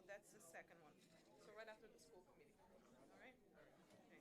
That's the second one. So right after the school committee. All right? Okay.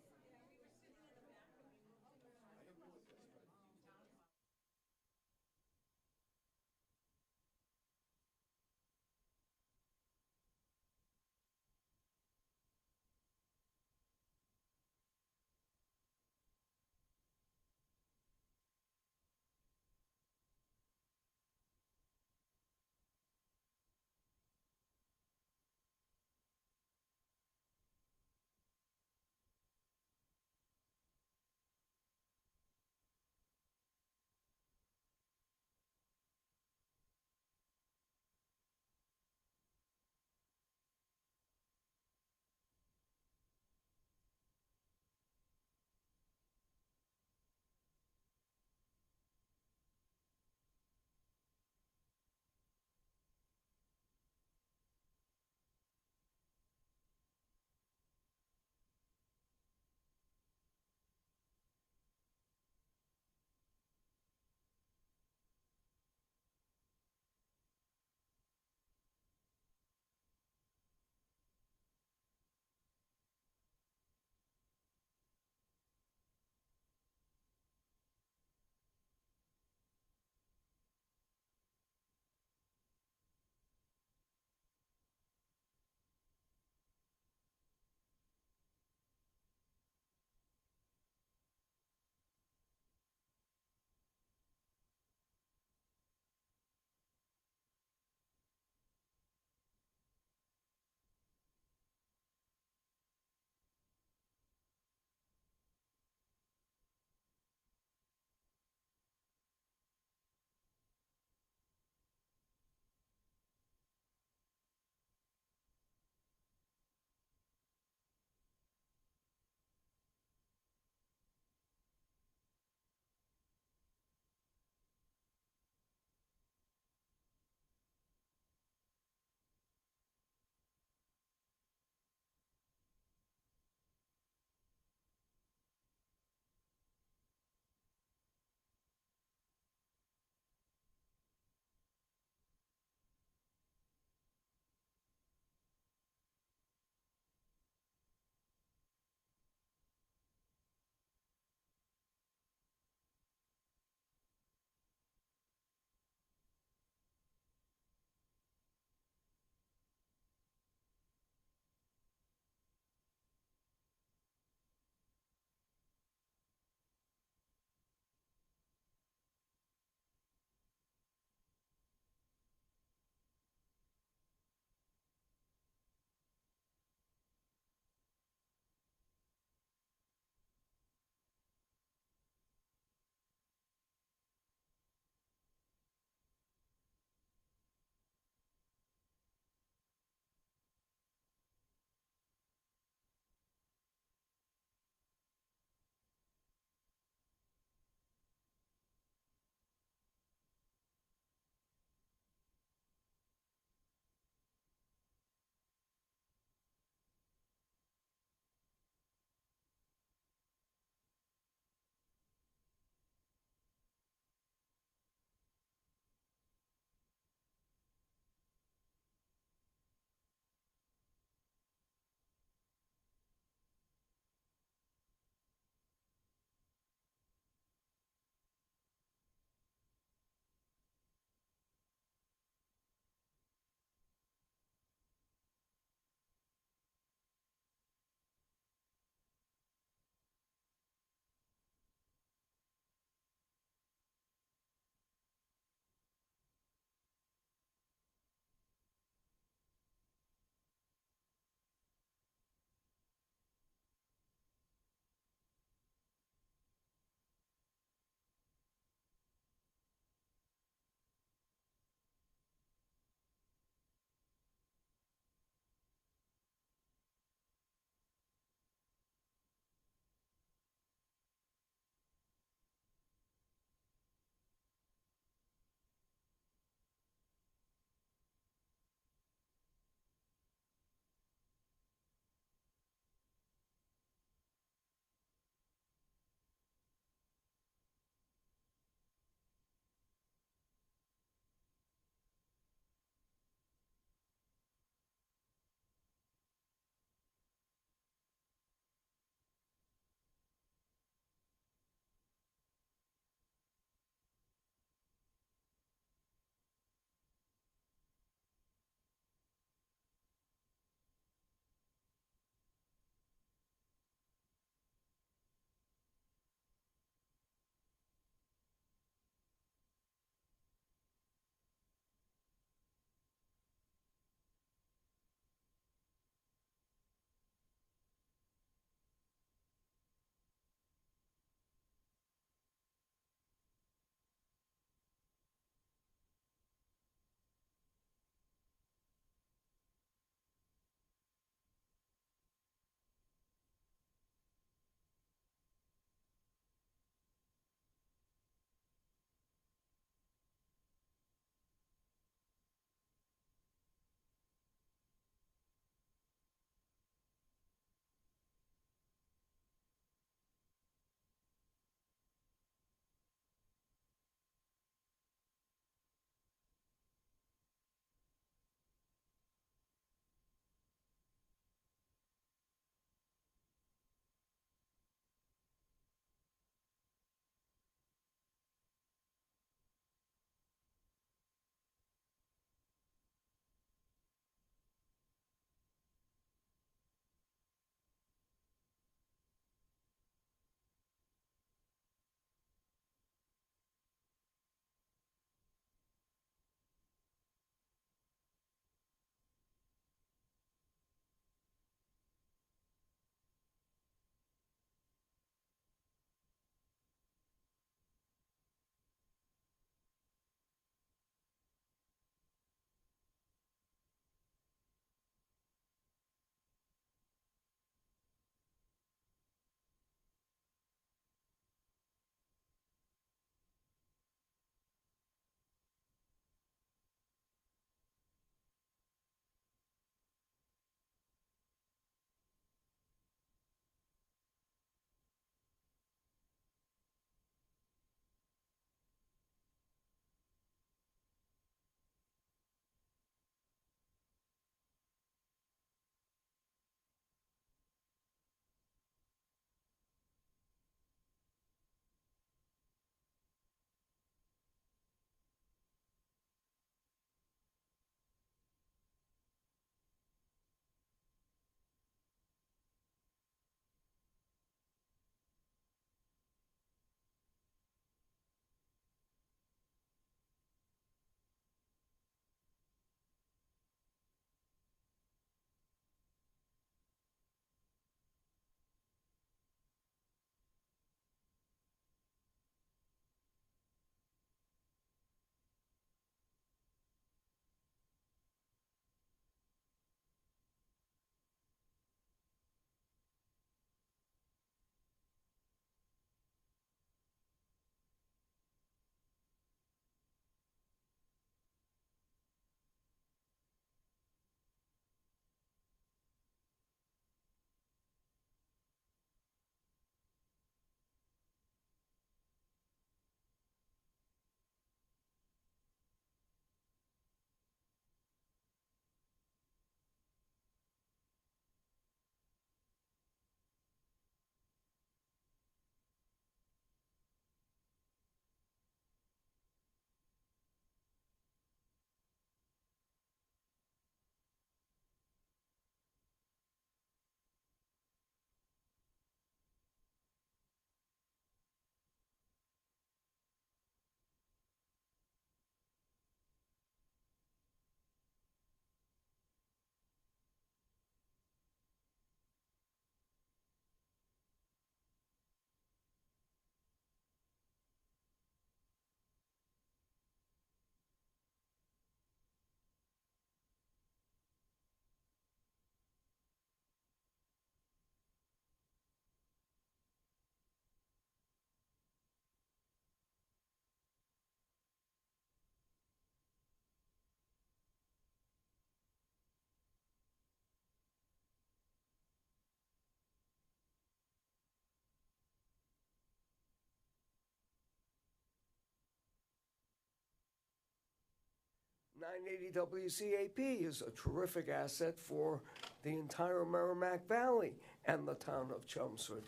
980 WCAP is a terrific asset for the entire Merrimack Valley and the town of Chelmsford.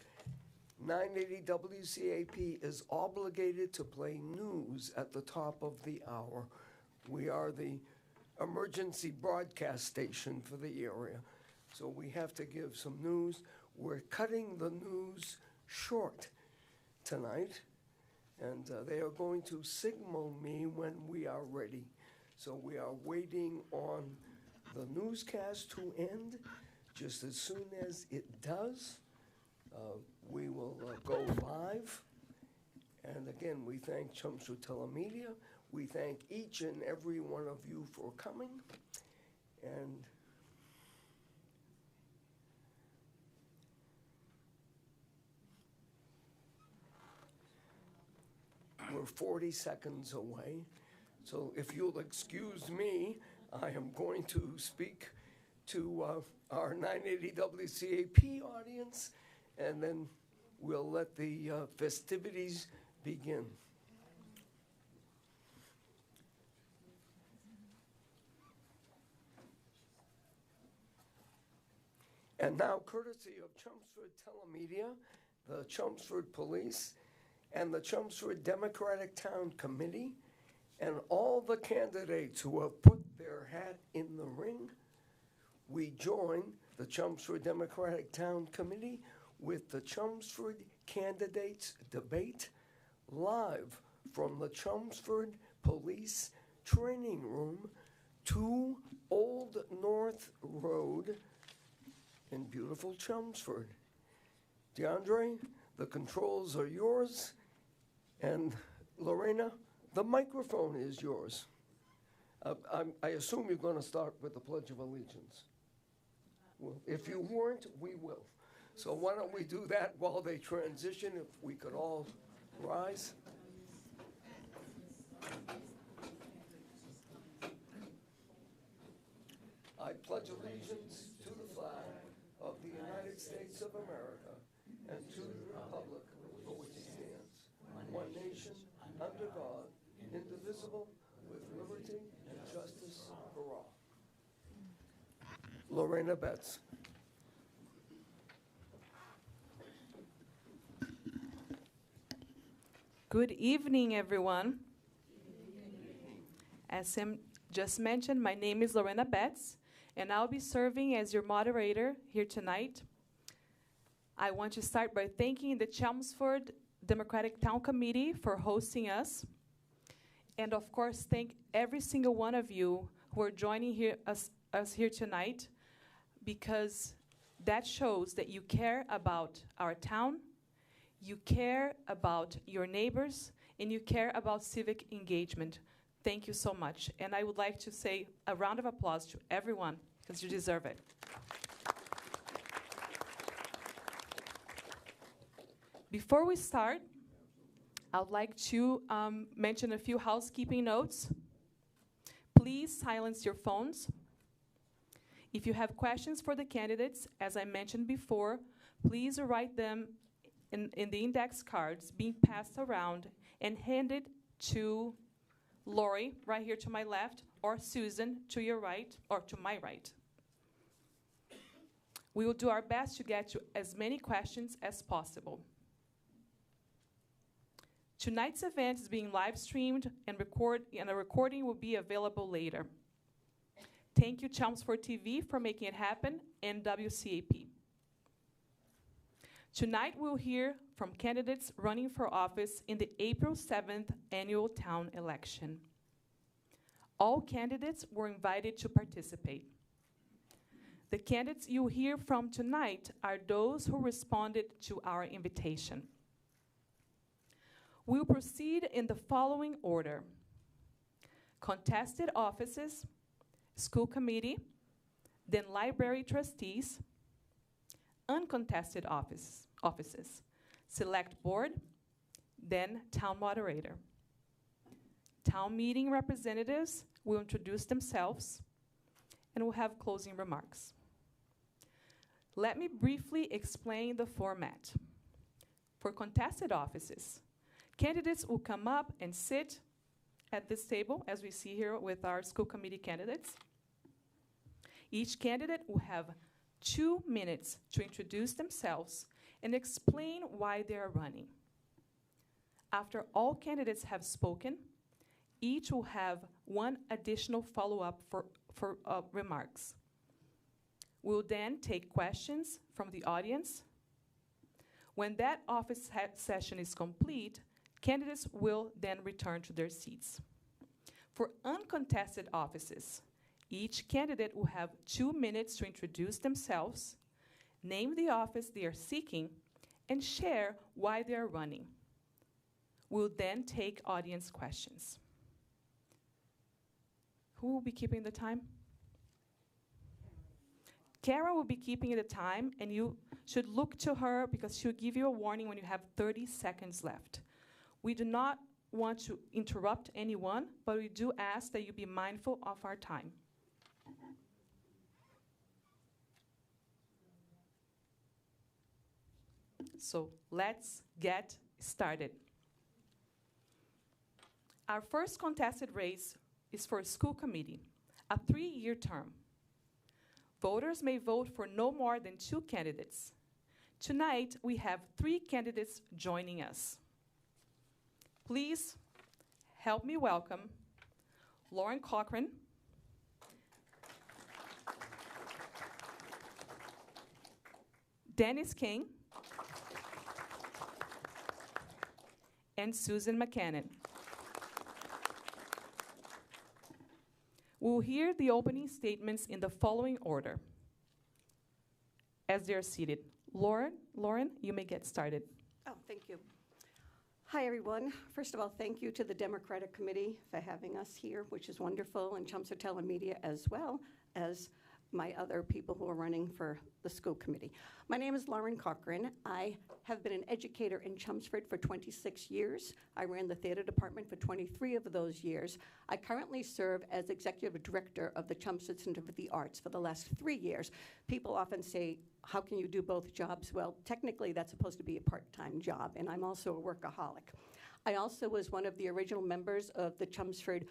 980 WCAP is obligated to play news at the top of the hour. We are the emergency broadcast station for the area, so we have to give some news. We're cutting the news short tonight, and they are going to signal me when we are ready. So we are waiting on the newscast to end. Just as soon as it does, we will go live. And again, we thank Chelmsford Telemedia. We thank each and every one of you for coming. And we're 40 seconds away. So if you'll excuse me, I am going to speak to our 980 WCAP audience, and then we'll let the festivities begin. And now, courtesy of Chelmsford Telemedia, the Chelmsford Police, and the Chelmsford Democratic Town Committee, and all the candidates who have put their hat in the ring, we join the Chelmsford Democratic Town Committee with the Chelmsford Candidates Debate live from the Chelmsford Police Training Room, 2 Old North Road in beautiful Chelmsford. DeAndre, the controls are yours, and Lorena, the microphone is yours. I assume you're going to start with the Pledge of Allegiance. Well, if you weren't, we will. So why don't we do that while they transition, if we could all rise. I pledge allegiance to the flag of the United States of America and to the republic for which it stands, one nation, under God, indivisible, with liberty and justice for all. Lorena Betts. Good evening, everyone. As Sam just mentioned, my name is Lorena Betts, and I'll be serving as your moderator here tonight. I want to start by thanking the Chelmsford Democratic Town Committee for hosting us. And of course, thank every single one of you who are joining us here tonight, because that shows that you care about our town, you care about your neighbors, and you care about civic engagement. Thank you so much. And I would like to say a round of applause to everyone, because you deserve it. Before we start, I would like to mention a few housekeeping notes. Please silence your phones. If you have questions for the candidates, as I mentioned before, please write them in the index cards being passed around and handed to Lori, right here to my left, or Susan, to your right, or to my right. We will do our best to get to as many questions as possible. Tonight's event is being live streamed and a recording will be available later. Thank you, Chelmsford TV, for making it happen, and WCAP. Tonight we'll hear from candidates running for office in the April 7th annual town election. All candidates were invited to participate. The candidates you'll hear from tonight are those who responded to our invitation. We'll proceed in the following order: contested offices, school committee, then library trustees, uncontested offices, select board, then town moderator. Town meeting representatives will introduce themselves and will have closing remarks. Let me briefly explain the format. For contested offices, candidates will come up and sit at this table, as we see here with our school committee candidates. Each candidate will have 2 minutes to introduce themselves and explain why they are running. After all candidates have spoken, each will have 1 additional follow-up for remarks. We'll then take questions from the audience. When that office session is complete, candidates will then return to their seats. For uncontested offices, each candidate will have 2 minutes to introduce themselves, name the office they are seeking, and share why they are running. We'll then take audience questions. Who will be keeping the time? Kara will be keeping the time, and you should look to her because she'll give you a warning when you have 30 seconds left. We do not want to interrupt anyone, but we do ask that you be mindful of our time. So let's get started. Our first contested race is for a school committee, a 3-year term. Voters may vote for no more than 2 candidates. Tonight, we have 3 candidates joining us. Please help me welcome Lauren Cochran, Dennis King, and Susan McCannon. We'll hear the opening statements in the following order as they're seated. Lauren, you may get started. Oh, thank you. Hi, everyone. First of all, thank you to the Democratic Committee for having us here, which is wonderful, and Chelmsford Telemedia, as well as my other people who are running for the school committee. My name is Lauren Cochran. I have been an educator in Chelmsford for 26 years. I ran the theater department for 23 of those years. I currently serve as executive director of the Chelmsford Center for the Arts for the last 3 years. People often say, how can you do both jobs? Well, technically that's supposed to be a part-time job, and I'm also a workaholic. I also was one of the original members of the Chelmsford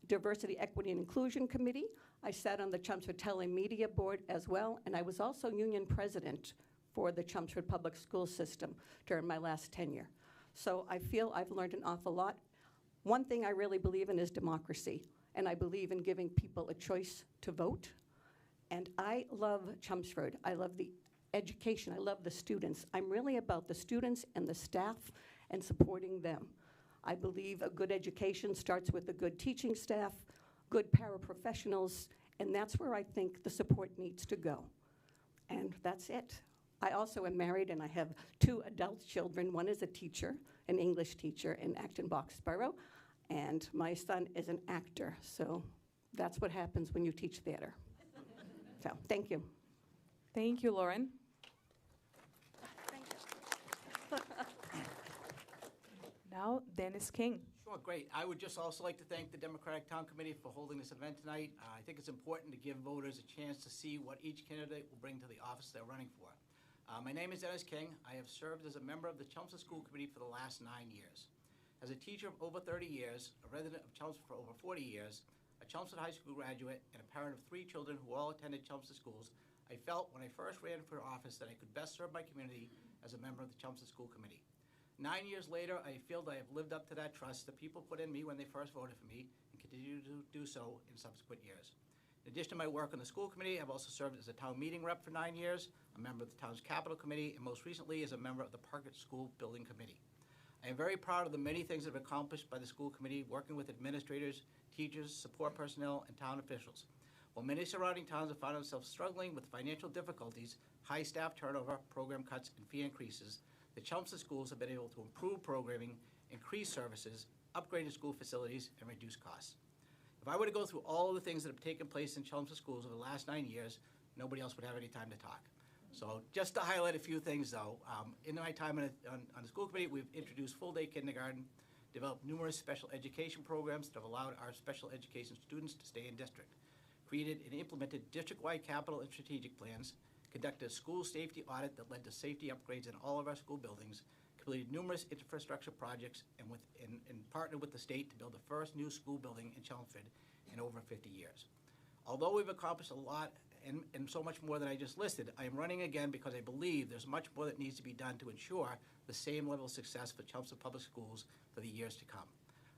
Diversity, Equity, and Inclusion Committee. I sat on the Chelmsford Telemedia Board as well, and I was also union president for the Chelmsford Public School System during my last tenure. So I feel I've learned an awful lot. One thing I really believe in is democracy, and I believe in giving people a choice to vote. And I love Chelmsford. I love the education. I love the students. I'm really about the students and the staff and supporting them. I believe a good education starts with a good teaching staff, good paraprofessionals, and that's where I think the support needs to go. And that's it. I also am married, and I have 2 adult children. One is a teacher, an English teacher in Acton-Boxborough, and my son is an actor. So that's what happens when you teach theater. So thank you. Thank you, Lauren. Thank you. Now, Dennis King. Sure, great. I would just also like to thank the Democratic Town Committee for holding this event tonight. I think it's important to give voters a chance to see what each candidate will bring to the office they're running for. My name is Dennis King. I have served as a member of the Chelmsford School Committee for the last 9 years. As a teacher of over 30 years, a resident of Chelmsford for over 40 years, a Chelmsford High School graduate, and a parent of 3 children who all attended Chelmsford schools, I felt when I first ran for office that I could best serve my community as a member of the Chelmsford School Committee. 9 years later, I feel that I have lived up to that trust that people put in me when they first voted for me and continue to do so in subsequent years. In addition to my work on the school committee, I've also served as a town meeting rep for 9 years, a member of the town's capital committee, and most recently as a member of the Parkett School Building Committee. I am very proud of the many things that have been accomplished by the school committee, working with administrators, teachers, support personnel, and town officials. While many surrounding towns have found themselves struggling with financial difficulties, high staff turnover, program cuts, and fee increases, the Chelmsford schools have been able to improve programming, increase services, upgrade school facilities, and reduce costs. If I were to go through all of the things that have taken place in Chelmsford schools over the last 9 years, nobody else would have any time to talk. So just to highlight a few things, though, in my time on the school committee, we've introduced full-day kindergarten, developed numerous special education programs that have allowed our special education students to stay in district, created and implemented district-wide capital and strategic plans, conducted a school safety audit that led to safety upgrades in all of our school buildings, completed numerous infrastructure projects and partnered with the state to build the first new school building in Chelmsford in over 50 years. Although we've accomplished a lot and so much more than I just listed, I am running again because I believe there's much more that needs to be done to ensure the same level of success for Chelmsford Public Schools for the years to come.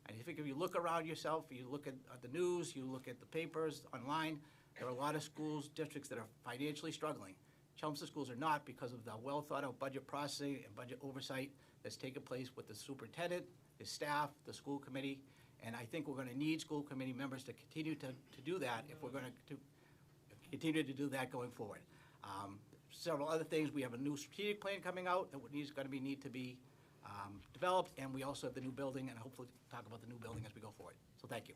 And I think if you look around yourself, you look at the news, you look at the papers, online, there are a lot of schools, districts that are financially struggling. Chelmsford schools are not, because of the well-thought-out budget processing and budget oversight that's taken place with the superintendent, his staff, the school committee, and I think we're going to need school committee members to continue to do that if we're going to continue to do that going forward. Several other things. We have a new strategic plan coming out that need to be developed, and we also have the new building, and hopefully talk about the new building as we go forward. So thank you.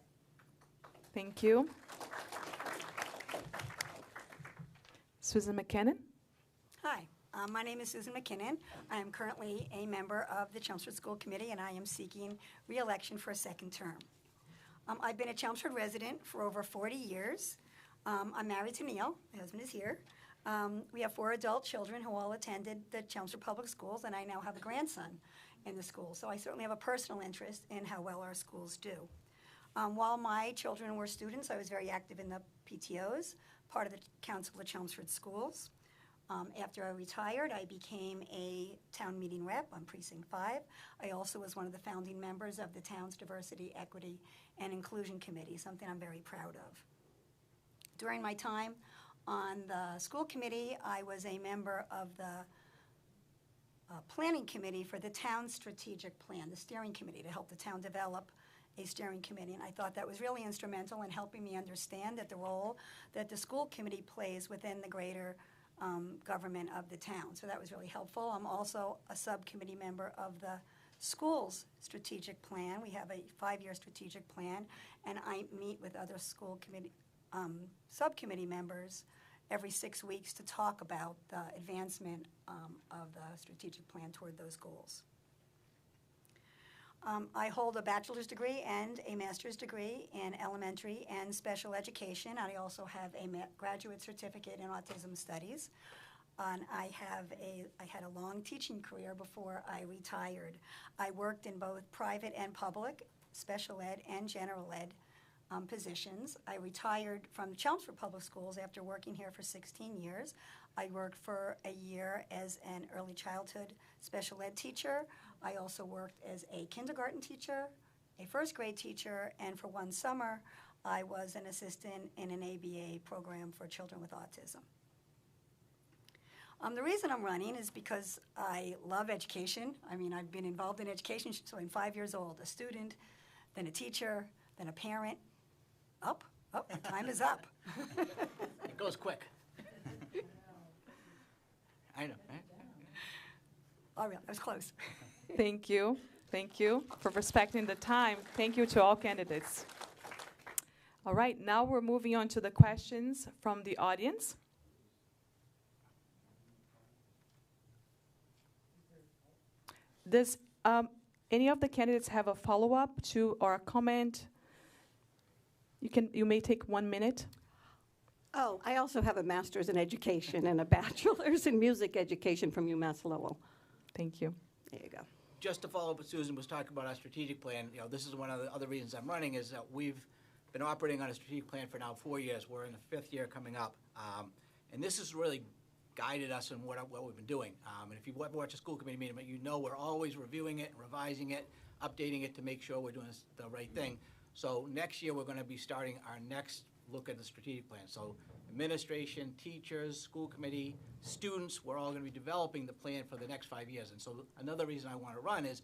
Thank you. Susan McKinnon. Hi, my name is Susan McKinnon. I am currently a member of the Chelmsford School Committee, and I am seeking re-election for a second term. I've been a Chelmsford resident for over 40 years. I'm married to Neil. My husband is here. We have 4 adult children who all attended the Chelmsford Public Schools, and I now have a grandson in the school. So I certainly have a personal interest in how well our schools do. While my children were students, I was very active in the PTOs, part of the Council of Chelmsford Schools. After I retired, I became a town meeting rep on Precinct 5. I also was one of the founding members of the town's Diversity, Equity, and Inclusion Committee, something I'm very proud of. During my time on the school committee, I was a member of the planning committee for the town's strategic plan, the steering committee, to help the town develop a steering committee. And I thought that was really instrumental in helping me understand that the role that the school committee plays within the greater government of the town. So that was really helpful. I'm also a subcommittee member of the school's strategic plan. We have a 5-year strategic plan, and I meet with other school committee subcommittee members every 6 weeks to talk about the advancement of the strategic plan toward those goals. I hold a bachelor's degree and a master's degree in elementary and special education. I also have a graduate certificate in autism studies. And I had a long teaching career before I retired. I worked in both private and public, special ed and general ed positions. I retired from Chelmsford Public Schools after working here for 16 years. I worked for a year as an early childhood special ed teacher. I also worked as a kindergarten teacher, a first grade teacher, and for one summer, I was an assistant in an ABA program for children with autism. The reason I'm running is because I love education. I mean, I've been involved in education, so I'm 5 years old, a student, then a teacher, then a parent. Time is up. It goes quick. I know, right? All right, that was close. Thank you. Thank you for respecting the time. Thank you to all candidates. All right, now we're moving on to the questions from the audience. Does any of the candidates have a follow-up to or a comment? You may take 1 minute. Oh, I also have a master's in education and a bachelor's in music education from UMass Lowell. Thank you. There you go. Just to follow up what Susan was talking about, our strategic plan, this is one of the other reasons I'm running, is that we've been operating on a strategic plan for now 4 years. We're in the 5th year coming up. And this has really guided us in what we've been doing. And if you watch a school committee meeting, you know we're always reviewing it, revising it, updating it to make sure we're doing the right thing. So next year, we're going to be starting our next look at the strategic plan. So administration, teachers, school committee, students, we're all going to be developing the plan for the next 5 years. And so another reason I want to run is,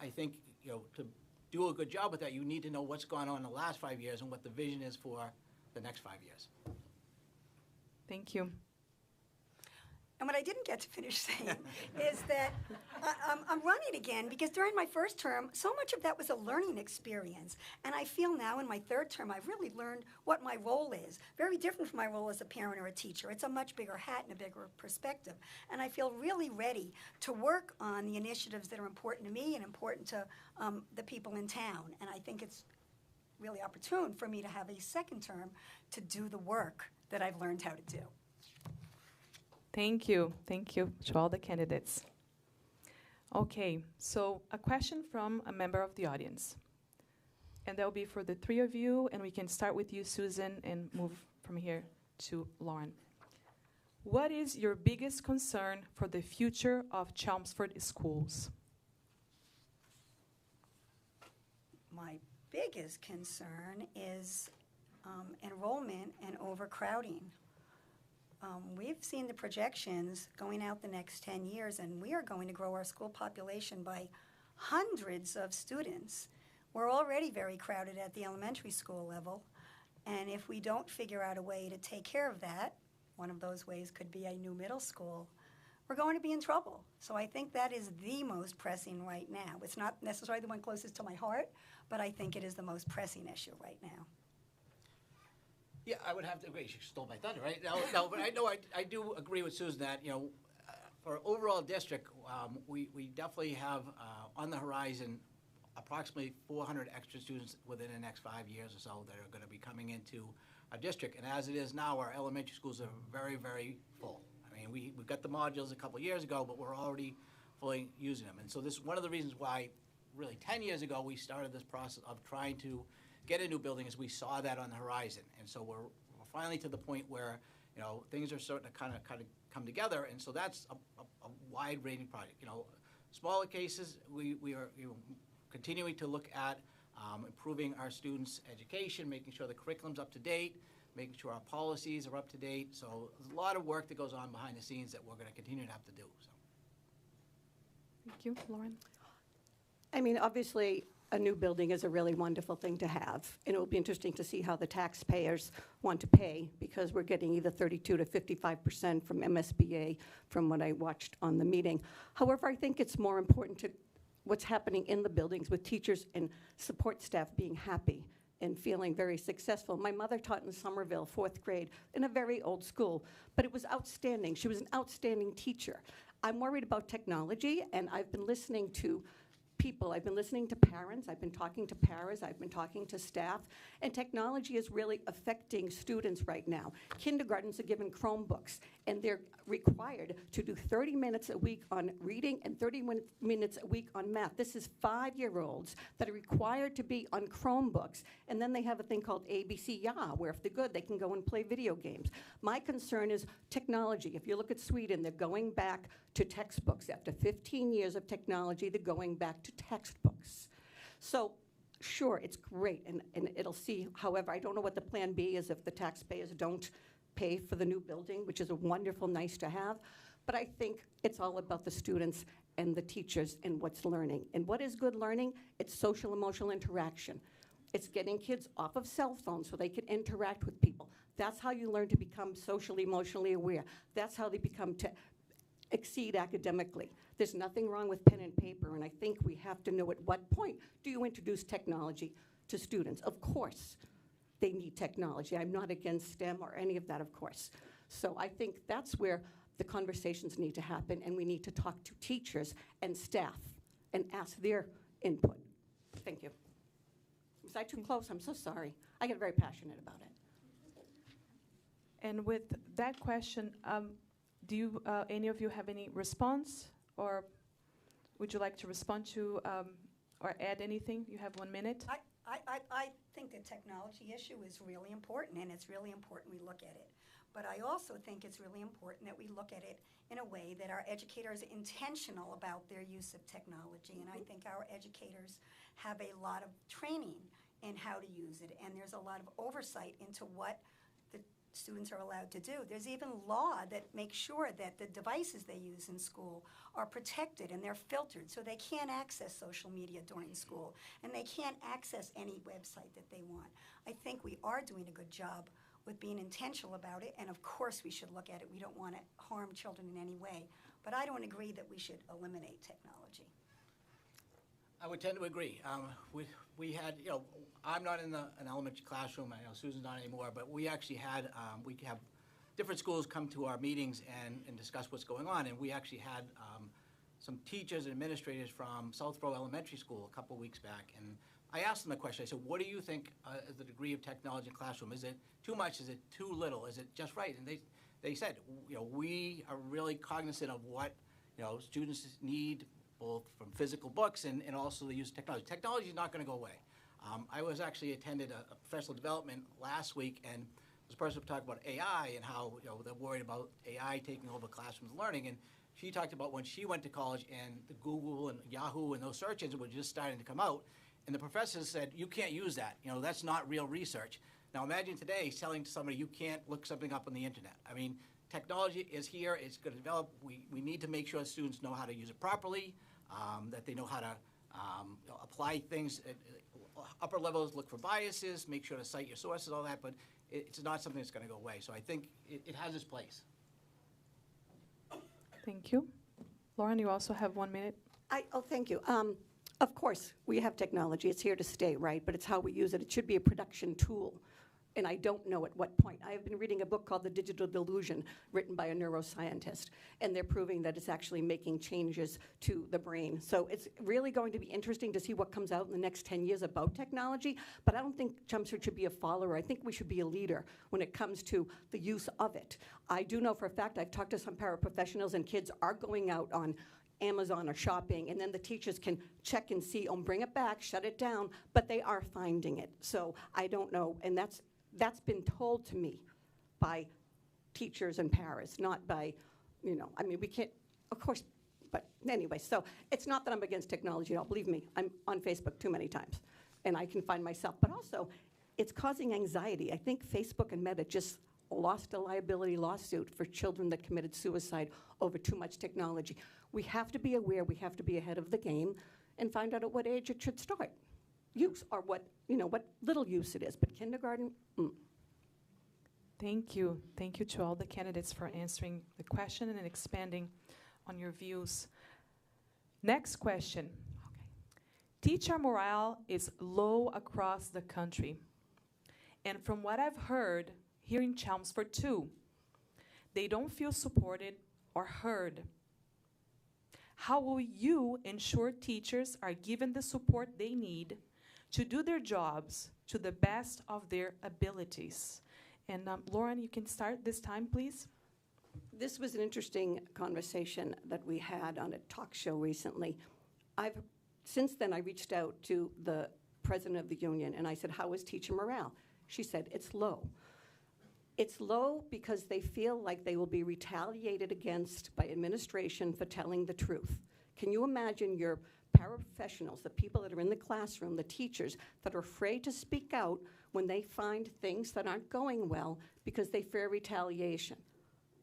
I think, to do a good job with that, you need to know what's gone on in the last 5 years and what the vision is for the next 5 years. Thank you. And what I didn't get to finish saying is that I'm running again because during my first term, so much of that was a learning experience. And I feel now in my 3rd term, I've really learned what my role is. Very different from my role as a parent or a teacher. It's a much bigger hat and a bigger perspective. And I feel really ready to work on the initiatives that are important to me and important to the people in town. And I think it's really opportune for me to have a 2nd term to do the work that I've learned how to do. Thank you. Thank you to all the candidates. Okay, so a question from a member of the audience. And that will be for the three of you, and we can start with you, Susan, and move from here to Lauren. What is your biggest concern for the future of Chelmsford schools? My biggest concern is enrollment and overcrowding. We've seen the projections going out the next 10 years, and we are going to grow our school population by hundreds of students. We're already very crowded at the elementary school level, and if we don't figure out a way to take care of that, one of those ways could be a new middle school, we're going to be in trouble. So I think that is the most pressing right now. It's not necessarily the one closest to my heart, but I think it is the most pressing issue right now. Yeah, I would have to agree. She stole my thunder, right? No, but I do agree with Susan that, for overall district, we definitely have on the horizon approximately 400 extra students within the next 5 years or so that are going to be coming into our district. And as it is now, our elementary schools are very, very full. I mean, we got the modules a couple years ago, but we're already fully using them. And so this is one of the reasons why, really 10 years ago, we started this process of trying to get a new building, as we saw that on the horizon. And so we're finally to the point where, things are starting to kind of come together. And so that's a wide-ranging project. Smaller cases, we are continuing to look at improving our students' education, making sure the curriculum's up to date, making sure our policies are up to date. So there's a lot of work that goes on behind the scenes that we're going to continue to have to do. So. Thank you. Lauren? I mean, obviously, a new building is a really wonderful thing to have, and it will be interesting to see how the taxpayers want to pay, because we're getting either 32 to 55% from MSBA from what I watched on the meeting. However, I think it's more important to what's happening in the buildings with teachers and support staff being happy and feeling very successful. My mother taught in Somerville, 4th grade, in a very old school, but it was outstanding. She was an outstanding teacher. I'm worried about technology, and I've been listening to people. I've been listening to parents. I've been talking to paras. I've been talking to staff. And technology is really affecting students right now. Kindergartens are given Chromebooks, and they're required to do 30 minutes a week on reading and 30 minutes a week on math. This is 5-year-olds that are required to be on Chromebooks. And then they have a thing called ABC Ya, where if they're good, they can go and play video games. My concern is technology. If you look at Sweden, they're going back to textbooks. After 15 years of technology, they're going back to textbooks. So sure, it's great, and it'll see. However, I don't know what the plan B is if the taxpayers don't pay for the new building, which is a wonderful, nice to have. But I think it's all about the students and the teachers and what's learning. And what is good learning? It's social emotional interaction. It's getting kids off of cell phones so they can interact with people. That's how you learn to become socially, emotionally aware. That's how they become to exceed academically. There's nothing wrong with pen and paper, and I think we have to know at what point do you introduce technology to students. Of course, they need technology. I'm not against STEM or any of that, of course. So I think that's where the conversations need to happen, and we need to talk to teachers and staff and ask their input. Thank you. Was I too close? I'm so sorry. I get very passionate about it. And with that question, do you, any of you have any response, or would you like to respond to or add anything? You have 1 minute. I think the technology issue is really important, and it's really important we look at it. But I also think it's really important that we look at it in a way that our educators are intentional about their use of technology. And I think our educators have a lot of training in how to use it, and there's a lot of oversight into what the students are allowed to do. There's even law that makes sure that the devices they use in school are protected and they're filtered, so they can't access social media during school, and they can't access any website that they want. I think we are doing a good job with being intentional about it, and of course we should look at it. We don't want to harm children in any way, but I don't agree that we should eliminate technology. I would tend to agree. We had, I'm not in an elementary classroom. I know Susan's not anymore, but we actually had, we have different schools come to our meetings and discuss what's going on. And we actually had some teachers and administrators from Southborough Elementary School a couple weeks back. And I asked them a question. I said, what do you think is the degree of technology in classroom? Is it too much? Is it too little? Is it just right? And they said, we are really cognizant of what, students need, both from physical books and also the use of technology. Technology is not going to go away. I was actually attended a professional development last week, and this person was talking about AI and how they're worried about AI taking over classrooms learning. And she talked about when she went to college and the Google and Yahoo and those search engines were just starting to come out, and the professors said, you can't use that. That's not real research. Now imagine today telling somebody you can't look something up on the internet. I mean, technology is here. It's going to develop. We need to make sure students know how to use it properly, that they know how to apply things at upper levels, look for biases, make sure to cite your sources, all that, but it's not something that's going to go away. So I think it has its place. Thank you. Lauren, you also have 1 minute. Thank you. Of course, we have technology. It's here to stay, right? But it's how we use it. It should be a production tool. And I don't know at what point. I have been reading a book called The Digital Delusion, written by a neuroscientist, and they're proving that it's actually making changes to the brain. So it's really going to be interesting to see what comes out in the next 10 years about technology, but I don't think Chelmsford should be a follower. I think we should be a leader when it comes to the use of it. I do know for a fact, I've talked to some paraprofessionals, and kids are going out on Amazon or shopping, and then the teachers can check and see, bring it back, shut it down, but they are finding it. So I don't know, and that's been told to me by teachers and paras, not by, I mean, we can't, of course, but anyway, so it's not that I'm against technology at all. Believe me, I'm on Facebook too many times, and I can find myself, but also it's causing anxiety. I think Facebook and Meta just lost a liability lawsuit for children that committed suicide over too much technology. We have to be aware, we have to be ahead of the game and find out at what age it should start. Use, or what little use it is, but kindergarten, Thank you. Thank you to all the candidates for answering the question and expanding on your views. Next question. Teacher morale is low across the country. And from what I've heard, here in Chelmsford too, they don't feel supported or heard. How will you ensure teachers are given the support they need to do their jobs to the best of their abilities? And Lauren, you can start this time, please. This was an interesting conversation that we had on a talk show recently. Since then, I reached out to the president of the union, and I said, how is teacher morale? She said, it's low. It's low because they feel like they will be retaliated against by administration for telling the truth. Can you imagine your paraprofessionals, the people that are in the classroom, the teachers, that are afraid to speak out when they find things that aren't going well because they fear retaliation?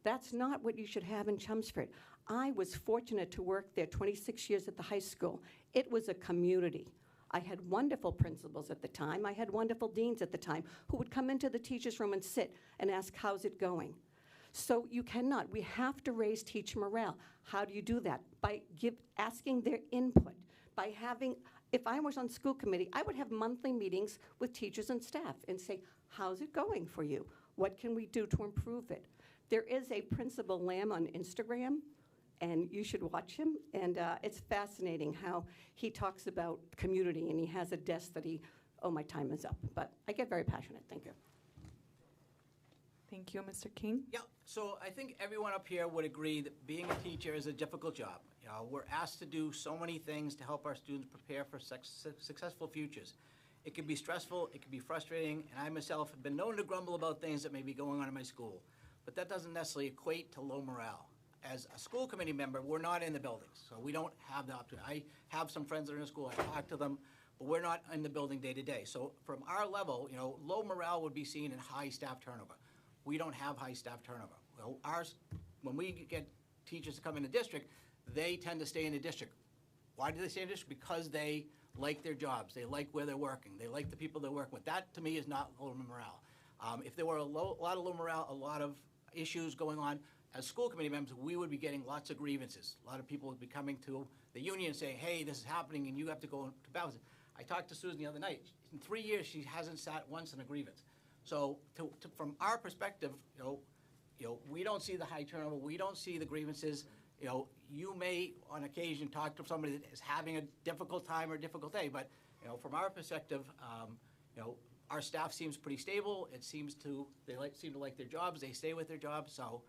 That's not what you should have in Chelmsford. I was fortunate to work there 26 years at the high school. It was a community. I had wonderful principals at the time. I had wonderful deans at the time who would come into the teacher's room and sit and ask, how's it going? So we have to raise teacher morale. How do you do that? By asking their input, by having, if I was on school committee, I would have monthly meetings with teachers and staff and say, how's it going for you? What can we do to improve it? There is a Principal Lamb on Instagram, and you should watch him, and it's fascinating how he talks about community, and he has a desk that my time is up, but I get very passionate. Thank you. Thank you, Mr. King. Yeah, so I think everyone up here would agree that being a teacher is a difficult job. We're asked to do so many things to help our students prepare for successful futures. It can be stressful, it can be frustrating, and I myself have been known to grumble about things that may be going on in my school, but that doesn't necessarily equate to low morale. As a school committee member, we're not in the buildings, so we don't have the opportunity. I have some friends that are in the school, I talk to them, but we're not in the building day to day. So from our level, low morale would be seen in high staff turnover. We don't have high staff turnover. Well, when we get teachers to come in the district, they tend to stay in the district. Why do they stay in the district? Because they like their jobs, they like where they're working, they like the people they're working with. That, to me, is not low morale. If there were a lot of low morale, a lot of issues going on, as school committee members, we would be getting lots of grievances. A lot of people would be coming to the union saying, hey, this is happening and you have to go to balance it. I talked to Susan the other night. In 3 years, she hasn't sat once in a grievance. So from our perspective, we don't see the high turnover. We don't see the grievances. You may, on occasion, talk to somebody that is having a difficult time or a difficult day, but from our perspective, our staff seems pretty stable. It seems they seem to like their jobs. They stay with their jobs. So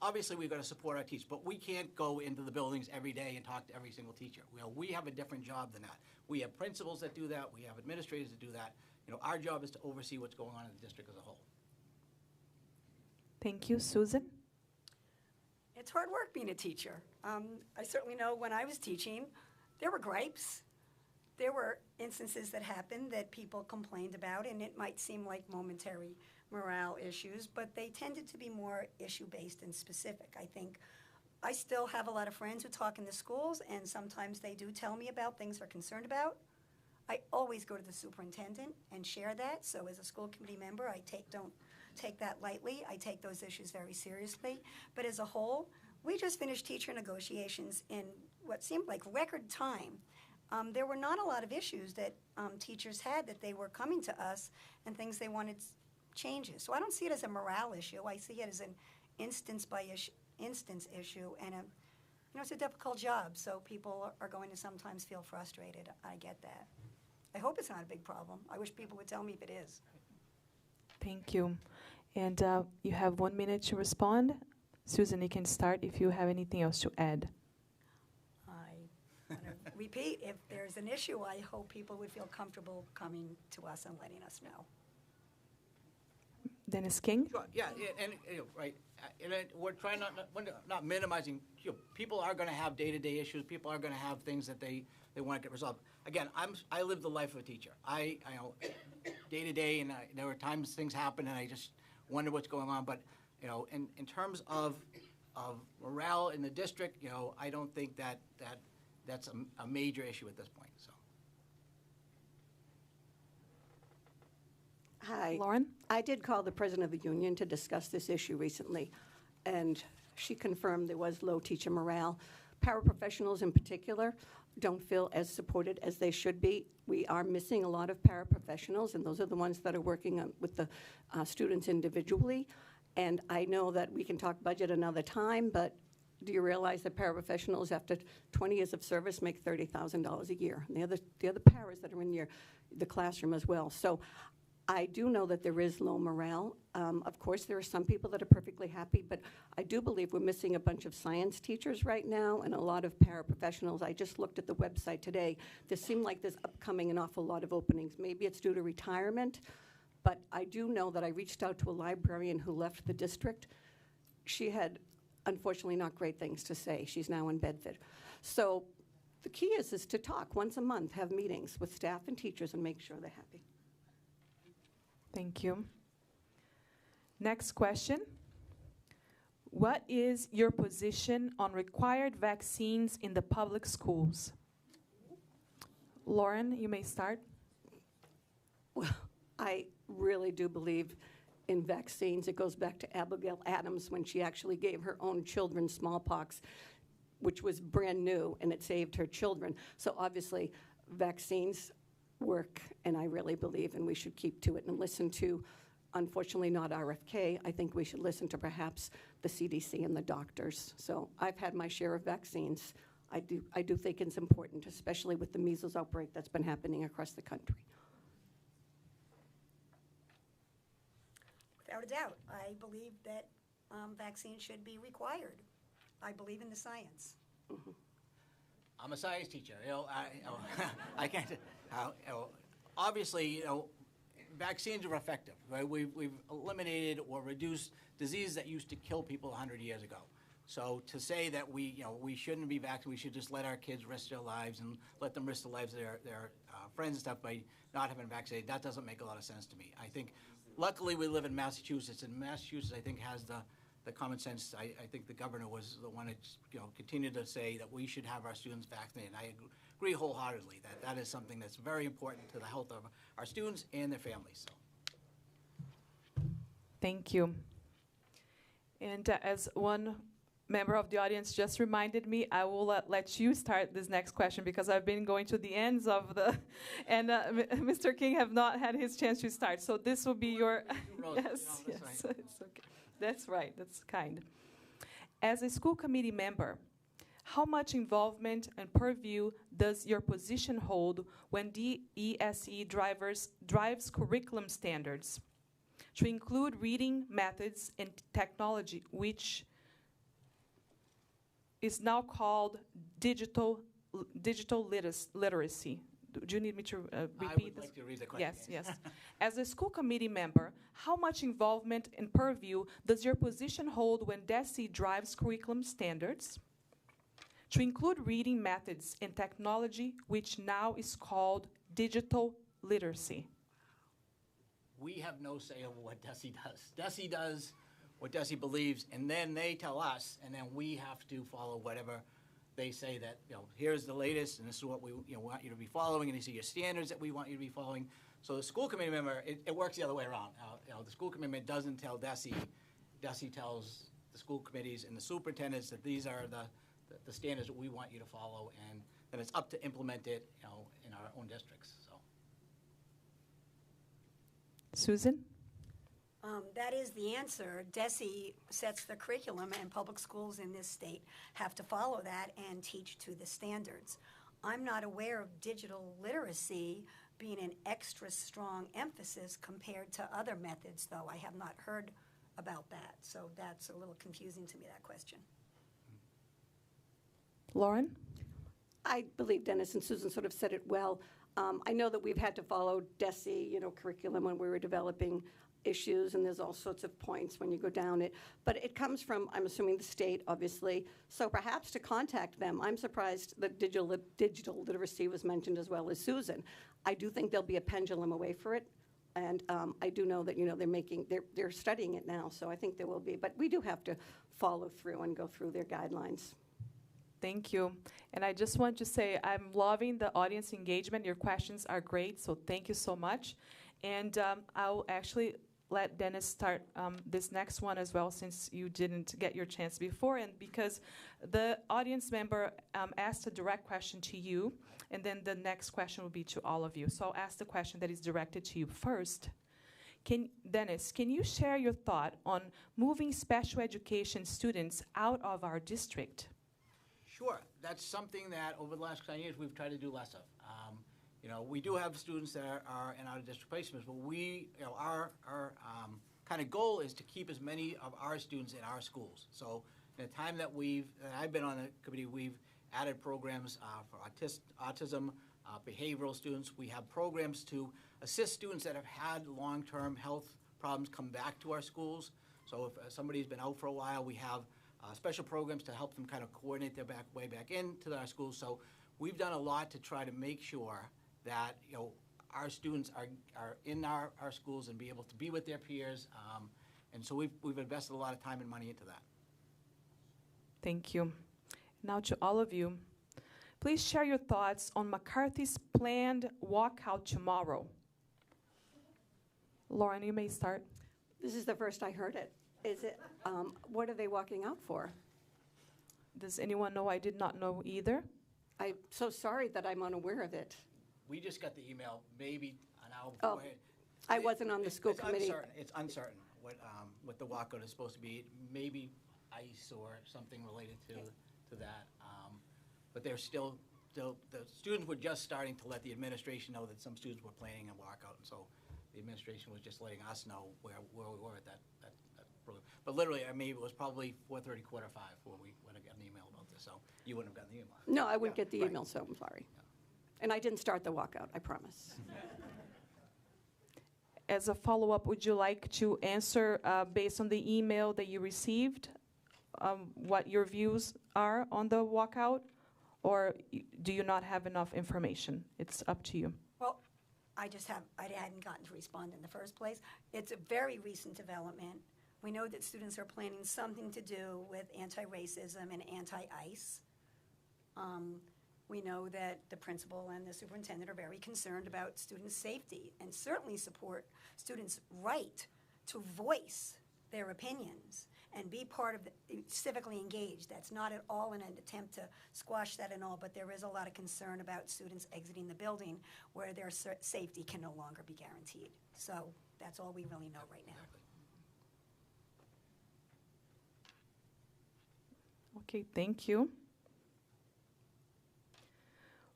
Obviously we've got to support our teachers, but we can't go into the buildings every day and talk to every single teacher. We have a different job than that. We have principals that do that. We have administrators that do that. Our job is to oversee what's going on in the district as a whole. Thank you. Susan? It's hard work being a teacher. I certainly know when I was teaching, there were gripes. There were instances that happened that people complained about, and it might seem like momentary morale issues, but they tended to be more issue-based and specific. I think I still have a lot of friends who talk in the schools, and sometimes they do tell me about things they're concerned about. I always go to the superintendent and share that, so as a school committee member, I don't take that lightly. I take those issues very seriously. But as a whole, we just finished teacher negotiations in what seemed like record time. There were not a lot of issues that teachers had that they were coming to us and things they wanted changes. So I don't see it as a morale issue. I see it as an instance by instance issue, and it's a difficult job, so people are going to sometimes feel frustrated. I get that. I hope it's not a big problem. I wish people would tell me if it is. Thank you. And you have 1 minute to respond. Susan, you can start if you have anything else to add. I want to repeat, if there's an issue, I hope people would feel comfortable coming to us and letting us know. Dennis King? Sure, yeah, and right, and we're trying not minimizing. People are going to have day-to-day issues. People are going to have things that they want to get resolved. Again, I live the life of a teacher. I day to day, and there are times things happen, and I just wonder what's going on. But in terms of morale in the district, I don't think that's a major issue at this point. So. Hi. Lauren? I did call the president of the union to discuss this issue recently, and she confirmed there was low teacher morale. Paraprofessionals in particular don't feel as supported as they should be. We are missing a lot of paraprofessionals, and those are the ones that are working with the students individually. And I know that we can talk budget another time, but do you realize that paraprofessionals after 20 years of service make $30,000 a year? And the other paras that are in the classroom as well. So I do know that there is low morale. Of course, there are some people that are perfectly happy, but I do believe we're missing a bunch of science teachers right now and a lot of paraprofessionals. I just looked at the website today. There seem like there's upcoming an awful lot of openings. Maybe it's due to retirement, but I do know that I reached out to a librarian who left the district. She had, unfortunately, not great things to say. She's now in Bedford. So the key is to talk once a month, have meetings with staff and teachers, and make sure they're happy. Thank you. Next question. What is your position on required vaccines in the public schools? Lauren, you may start. Well, I really do believe in vaccines. It goes back to Abigail Adams when she actually gave her own children smallpox, which was brand new, and it saved her children. So obviously, vaccines work, and I really believe, and we should keep to it and listen to, unfortunately not RFK, I think we should listen to perhaps the CDC and the doctors. So I've had my share of vaccines. I do think it's important, especially with the measles outbreak that's been happening across the country. Without a doubt, I believe that vaccines should be required. I believe in the science. Mm-hmm. I'm a science teacher. I can't. Obviously, vaccines are effective. Right? We've eliminated or reduced diseases that used to kill people 100 years ago. So to say that we shouldn't be vaccinated, we should just let our kids risk their lives and let them risk the lives of their friends and stuff by not having vaccinated, that doesn't make a lot of sense to me. I think, luckily, we live in Massachusetts, and Massachusetts, I think, has the common sense. I think the governor was the one that continued to say that we should have our students vaccinated. And I agree wholeheartedly that that is something that's very important to the health of our students and their families. So. Thank you. And as one member of the audience just reminded me, I will let you start this next question because I've been going to the ends of the, and Mr. King have not had his chance to start. So this will be your, yes, yes, it's okay. That's right, that's kind. As a school committee member, how much involvement and purview does your position hold when DESE drives curriculum standards? to include reading methods and technology, which is now called digital literacy. Do you need me to repeat I would this? like to read the question. Yes, yes. As a school committee member, how much involvement and purview does your position hold when DESE drives curriculum standards to include reading methods and technology, which now is called digital literacy? We have no say over what DESE does. DESE does what DESE believes, and then they tell us, and then we have to follow whatever they say that, here's the latest, and this is what we want you to be following, and these are your standards that we want you to be following. So the school committee member, it works the other way around. The school committee member doesn't tell DESE. DESE tells the school committees and the superintendents that these are the standards that we want you to follow, and then it's up to implement it, in our own districts. So. Susan? That is the answer. DESE sets the curriculum, and public schools in this state have to follow that and teach to the standards. I'm not aware of digital literacy being an extra strong emphasis compared to other methods, though. I have not heard about that, so that's a little confusing to me, that question. Lauren? I believe Dennis and Susan sort of said it well. I know that we've had to follow DESE, curriculum when we were developing issues, and there's all sorts of points when you go down it. But it comes from, I'm assuming, the state, obviously. So perhaps to contact them. I'm surprised that digital literacy was mentioned as well as Susan. I do think there'll be a pendulum away for it. And I do know that, they're studying it now. So I think there will be. But we do have to follow through and go through their guidelines. Thank you. And I just want to say I'm loving the audience engagement. Your questions are great, so thank you so much. And I'll actually let Dennis start this next one as well, since you didn't get your chance before, and because the audience member asked a direct question to you, and then the next question will be to all of you. So I'll ask the question that is directed to you first. Dennis, can you share your thought on moving special education students out of our district? Sure. That's something that over the last 10 years we've tried to do less of. We do have students that are in out-of-district placements, but our kind of goal is to keep as many of our students in our schools. So in the time that I've been on the committee, we've added programs for autism, behavioral students. We have programs to assist students that have had long-term health problems come back to our schools. So if somebody's been out for a while, we have special programs to help them kind of coordinate their way back into our schools. So we've done a lot to try to make sure that our students are in our schools and be able to be with their peers. And so we've invested a lot of time and money into that. Thank you. Now to all of you, please share your thoughts on McCarthy's planned walkout tomorrow. Lauren, you may start. This is the first I heard it. Is it? What are they walking out for? Does anyone know? I did not know either. I'm so sorry that I'm unaware of it. We just got the email maybe an hour Oh, before. I wasn't on the school committee. It's uncertain what the walkout is supposed to be. Maybe ICE or something related to that. But they're still, the students were just starting to let the administration know that some students were planning a walkout. And so the administration was just letting us know where we were at that program. But literally, it was probably 4:30, 4:45 when we got an email about this. So you wouldn't have gotten the email. No, I wouldn't get the right. email, so I'm sorry. Yeah. And I didn't start the walkout, I promise. As a follow-up, would you like to answer based on the email that you received, what your views are on the walkout? Or do you not have enough information? It's up to you. Well, I hadn't gotten to respond in the first place. It's a very recent development. We know that students are planning something to do with anti-racism and anti-ICE. We know that the principal and the superintendent are very concerned about student safety and certainly support students' right to voice their opinions and be part of civically engaged. That's not at all an attempt to squash that and all, but there is a lot of concern about students exiting the building where their safety can no longer be guaranteed. So that's all we really know right now. Okay, thank you.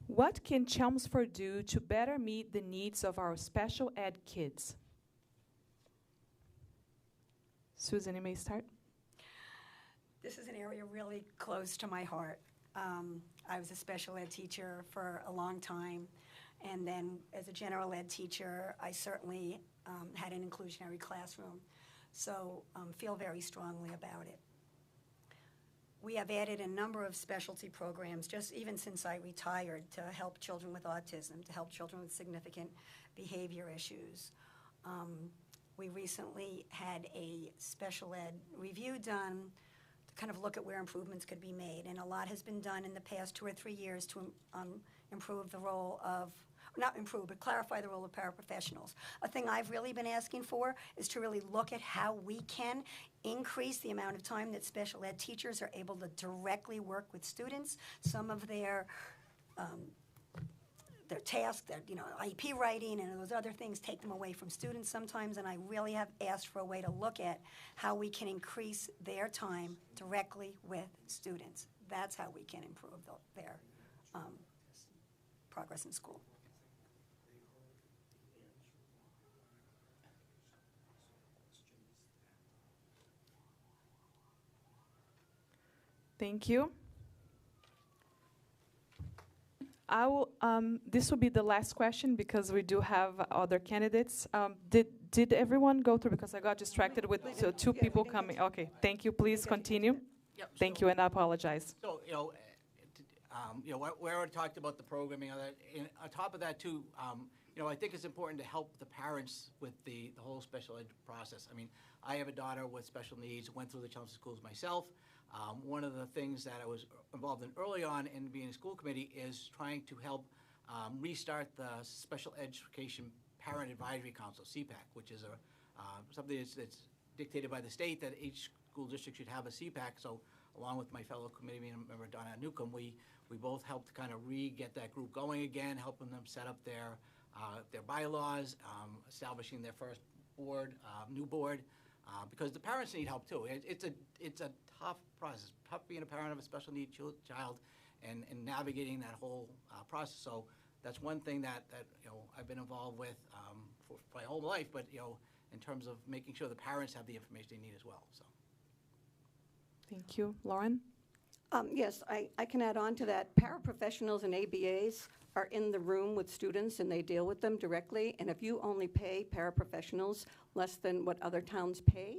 What can Chelmsford do to better meet the needs of our special ed kids? Susan, you may start. This is an area really close to my heart. I was a special ed teacher for a long time, and then as a general ed teacher, I certainly had an inclusionary classroom, so feel very strongly about it. We have added a number of specialty programs, just even since I retired, to help children with autism, to help children with significant behavior issues. We recently had a special ed review done to kind of look at where improvements could be made, and a lot has been done in the past 2 or 3 years to improve the role of, not improve, but clarify the role of paraprofessionals. A thing I've really been asking for is to really look at how we can increase the amount of time that special ed teachers are able to directly work with students. Some of their tasks, their IEP writing and those other things take them away from students sometimes, and I really have asked for a way to look at how we can increase their time directly with students. That's how we can improve their progress in school. Thank you. I will, this will be the last question because we do have other candidates. Did everyone go through, because I got distracted with two people coming. Okay, thank you. Please continue. Yep, Thank you, and I apologize. So, we already talked about the programming of that. And on top of that, too, I think it's important to help the parents with the whole special ed process. I mean, I have a daughter with special needs, went through the Chelmsford schools myself. One of the things that I was involved in early on in being a school committee is trying to help restart the Special Education Parent Advisory Council, CPAC, which is something that's dictated by the state that each school district should have a CPAC. So along with my fellow committee member, Donna Newcomb, we both helped kind of get that group going again, helping them set up their bylaws, establishing their first board, new board. Because the parents need help too. It's a tough process, tough being a parent of a special needs child, and navigating that whole process. So that's one thing that I've been involved with for my whole life. But in terms of making sure the parents have the information they need as well. So. Thank you, Lauren. Yes, I can add on to that. Paraprofessionals and ABAs are in the room with students and they deal with them directly. And if you only pay paraprofessionals less than what other towns pay,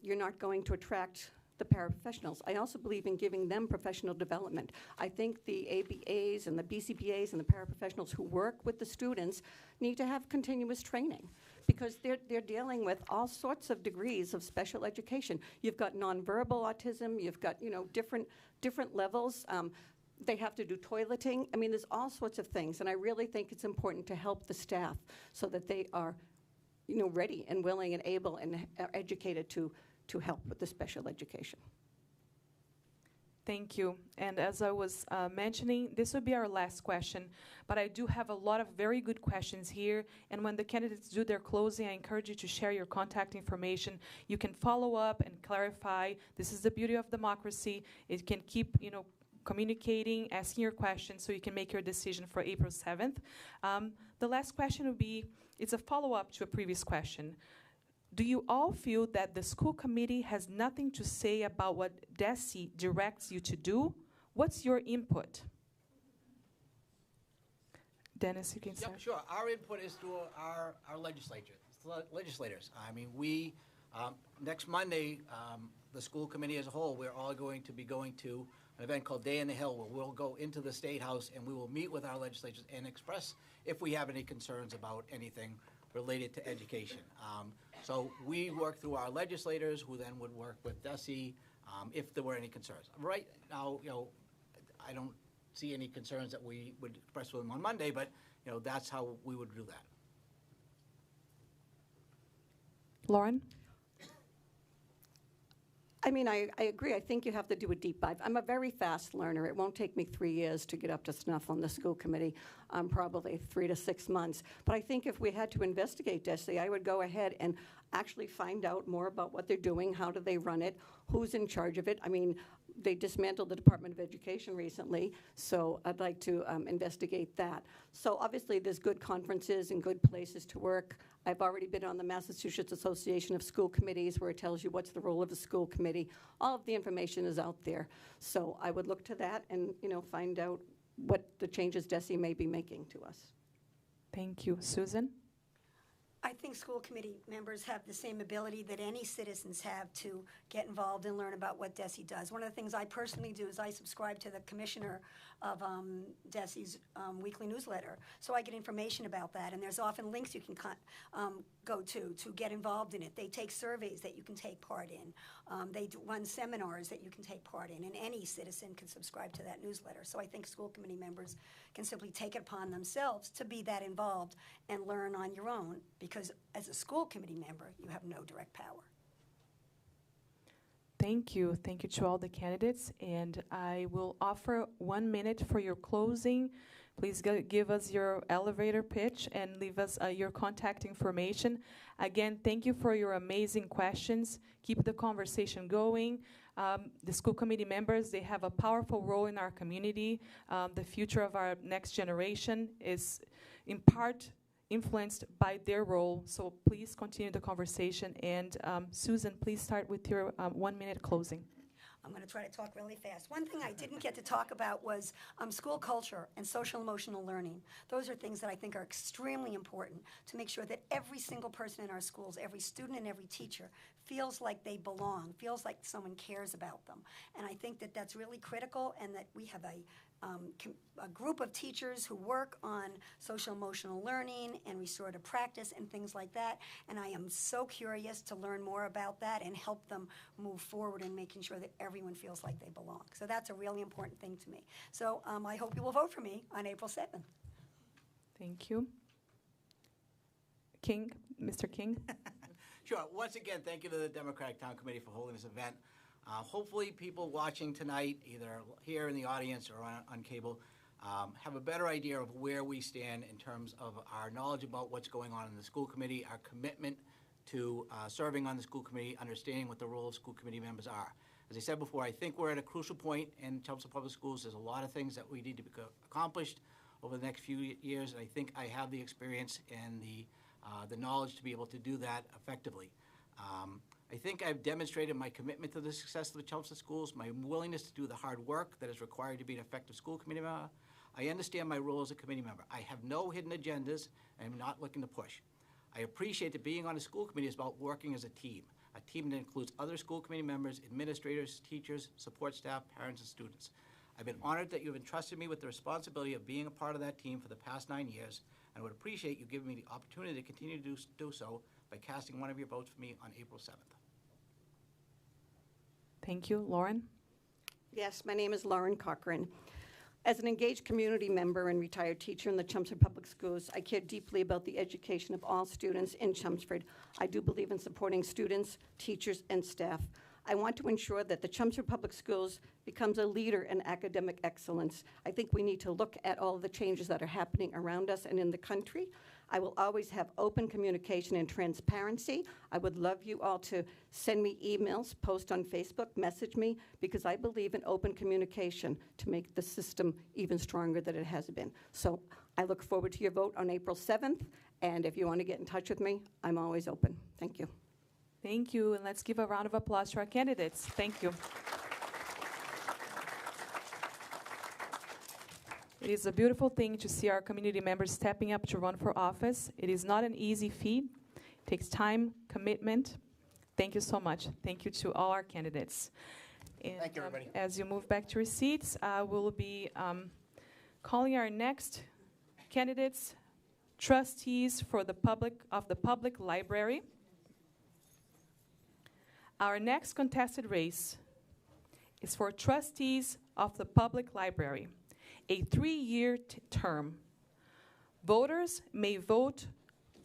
you're not going to attract the paraprofessionals. I also believe in giving them professional development. I think the ABAs and the BCBAs and the paraprofessionals who work with the students need to have continuous training, because they're dealing with all sorts of degrees of special education. You've got nonverbal autism, you've got different levels. They have to do toileting. I mean, there's all sorts of things, and I really think it's important to help the staff so that they are ready and willing and able and are educated to help with the special education. Thank you. And as I was mentioning, this will be our last question, but I do have a lot of very good questions here. And when the candidates do their closing, I encourage you to share your contact information. You can follow up and clarify. This is the beauty of democracy. It can keep, communicating, asking your questions so you can make your decision for April 7th. The last question would be, it's a follow-up to a previous question. Do you all feel that the school committee has nothing to say about what DESE directs you to do? What's your input? Dennis, you can start. Yep, sure. Our input is through our legislators. I mean, we, next Monday, the school committee as a whole, we're all going to be going to an event called Day in the Hill, where we'll go into the State House and we will meet with our legislators and express if we have any concerns about anything related to education. So we work through our legislators, who then would work with DESE if there were any concerns. Right now, I don't see any concerns that we would express with them on Monday, but that's how we would do that. Lauren? I mean, I agree. I think you have to do a deep dive. I'm a very fast learner. It won't take me 3 years to get up to snuff on the school committee, probably 3 to 6 months. But I think if we had to investigate DESE, I would go ahead and actually find out more about what they're doing, how do they run it, who's in charge of it. I mean, they dismantled the Department of Education recently, so I'd like to investigate that. So obviously there's good conferences and good places to work. I've already been on the Massachusetts Association of School Committees, where it tells you what's the role of a school committee. All of the information is out there. So I would look to that and, you know, find out what the changes DESE may be making to us. Thank you. Susan? I think school committee members have the same ability that any citizens have to get involved and learn about what DESE does. One of the things I personally do is I subscribe to the commissioner of DESE's weekly newsletter, so I get information about that, and there's often links you can go to get involved in it. They take surveys that you can take part in. They run seminars that you can take part in, and any citizen can subscribe to that newsletter. So I think school committee members can simply take it upon themselves to be that involved and learn on your own, because as a school committee member, you have no direct power. Thank you. Thank you to all the candidates. And I will offer 1 minute for your closing. Please give us your elevator pitch and leave us your contact information. Again, thank you for your amazing questions. Keep the conversation going. The school committee members, they have a powerful role in our community. The future of our next generation is in part influenced by their role. So please continue the conversation. And Susan, please start with your 1 minute closing. I'm going to try to talk really fast. One thing I didn't get to talk about was school culture and social emotional learning. Those are things that I think are extremely important to make sure that every single person in our schools, every student and every teacher, feels like they belong, feels like someone cares about them. And I think that that's really critical, and that we have a group of teachers who work on social emotional learning and restorative practice and things like that. And I am so curious to learn more about that and help them move forward in making sure that everyone feels like they belong. So that's a really important thing to me. So I hope you will vote for me on April 7th. Thank you. King, Mr. King? Sure. Once again, thank you to the Democratic Town Committee for holding this event. Hopefully people watching tonight, either here in the audience or on cable, have a better idea of where we stand in terms of our knowledge about what's going on in the school committee, our commitment to serving on the school committee, understanding what the role of school committee members are. As I said before, I think we're at a crucial point in Chelmsford Public Schools. There's a lot of things that we need to be accomplished over the next few years, and I think I have the experience and the knowledge to be able to do that effectively. I think I've demonstrated my commitment to the success of the Chelmsford schools, my willingness to do the hard work that is required to be an effective school committee member. I understand my role as a committee member. I have no hidden agendas, and I'm not looking to push. I appreciate that being on a school committee is about working as a team that includes other school committee members, administrators, teachers, support staff, parents, and students. I've been honored that you've entrusted me with the responsibility of being a part of that team for the past 9 years, and I would appreciate you giving me the opportunity to continue to do so by casting one of your votes for me on April 7th. Thank you. Lauren? Yes, my name is Lauren Cochran. As an engaged community member and retired teacher in the Chelmsford Public Schools, I care deeply about the education of all students in Chelmsford. I do believe in supporting students, teachers, and staff. I want to ensure that the Chelmsford Public Schools becomes a leader in academic excellence. I think we need to look at all the changes that are happening around us and in the country. I will always have open communication and transparency. I would love you all to send me emails, post on Facebook, message me, because I believe in open communication to make the system even stronger than it has been. So I look forward to your vote on April 7th, and if you want to get in touch with me, I'm always open. Thank you. Thank you, and let's give a round of applause to our candidates. Thank you. It is a beautiful thing to see our community members stepping up to run for office. It is not an easy feat. It takes time, commitment. Thank you so much. Thank you to all our candidates. And, Thank you, everybody. As you move back to your seats, we'll be calling our next candidates, trustees for the public library. Our next contested race is for trustees of the public library, a 3-year term. Voters may vote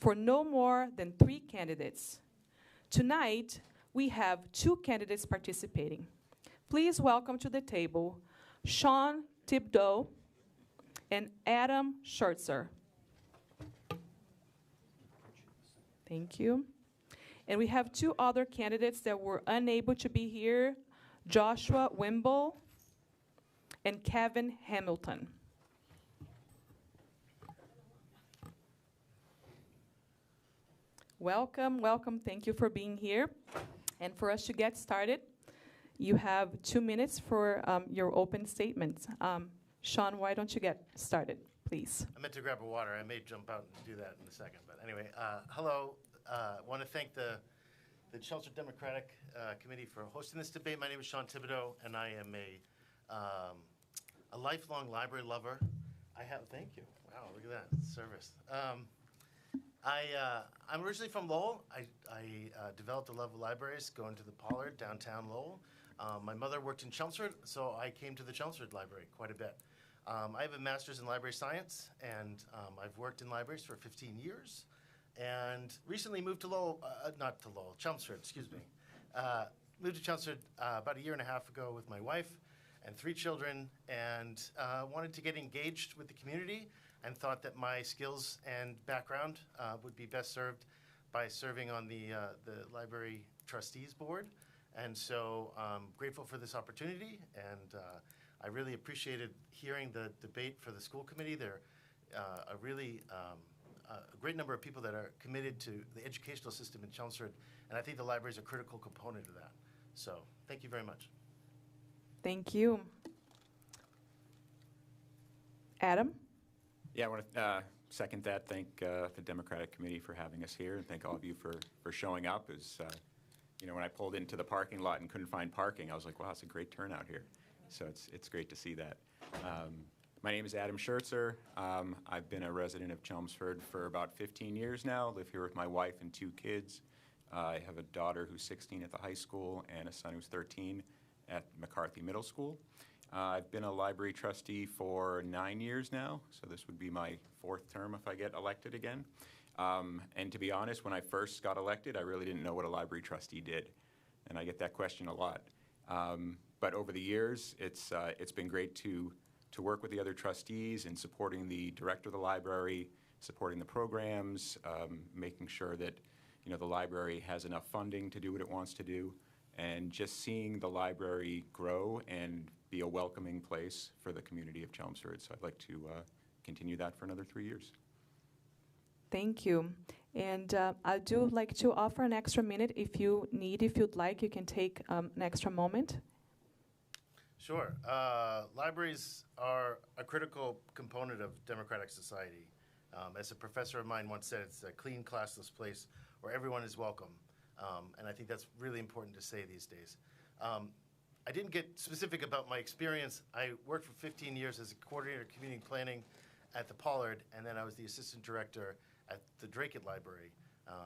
for no more than 3 candidates. Tonight, we have 2 candidates participating. Please welcome to the table Sean Thibodeau and Adam Schertzer. Thank you. And we have two other candidates that were unable to be here, Joshua Wimble and Kevin Hamilton. Welcome, welcome. Thank you for being here. And for us to get started, you have 2 minutes for your open statements. Sean, why don't you get started, please? I meant to grab a water. I may jump out and do that in a second. But anyway, hello. I want to thank the Chelmsford Democratic Committee for hosting this debate. My name is Sean Thibodeau, and I am a lifelong library lover. Thank you. Wow, look at that service. I'm originally from Lowell. I developed a love of libraries going to the Pollard, downtown Lowell. My mother worked in Chelmsford, so I came to the Chelmsford Library quite a bit. I have a master's in library science, and I've worked in libraries for 15 years. And recently moved to Chelmsford, excuse me. Moved to Chelmsford about 1.5 years ago with my wife and 3 children, and wanted to get engaged with the community, and thought that my skills and background would be best served by serving on the Library Trustees Board. And so I'm grateful for this opportunity, and I really appreciated hearing the debate for the school committee. There are a great number of people that are committed to the educational system in Chelmsford, and I think the library is a critical component of that. So thank you very much. Thank you. Adam? Yeah, I want to second that. Thank the Democratic Committee for having us here, and thank all of you for showing up. When I pulled into the parking lot and couldn't find parking, I was like, wow, it's a great turnout here. So it's great to see that. My name is Adam Schertzer. I've been a resident of Chelmsford for about 15 years now. Live here with my wife and 2 kids. I have a daughter who's 16 at the high school and a son who's 13 at McCarthy Middle School. I've been a library trustee for 9 years now, so this would be my 4th term if I get elected again. And to be honest, when I first got elected, I really didn't know what a library trustee did, and I get that question a lot. But over the years, it's been great to work with the other trustees in supporting the director of the library, supporting the programs, making sure that the library has enough funding to do what it wants to do, and just seeing the library grow and be a welcoming place for the community of Chelmsford. So I'd like to continue that for another 3 years. Thank you. And I do like to offer an extra minute if you'd like, you can take an extra moment. Sure. Libraries are a critical component of democratic society. As a professor of mine once said, it's a clean, classless place where everyone is welcome. And I think that's really important to say these days. I didn't get specific about my experience. I worked for 15 years as a coordinator of community planning at the Pollard, and then I was the assistant director at the Dracut Library.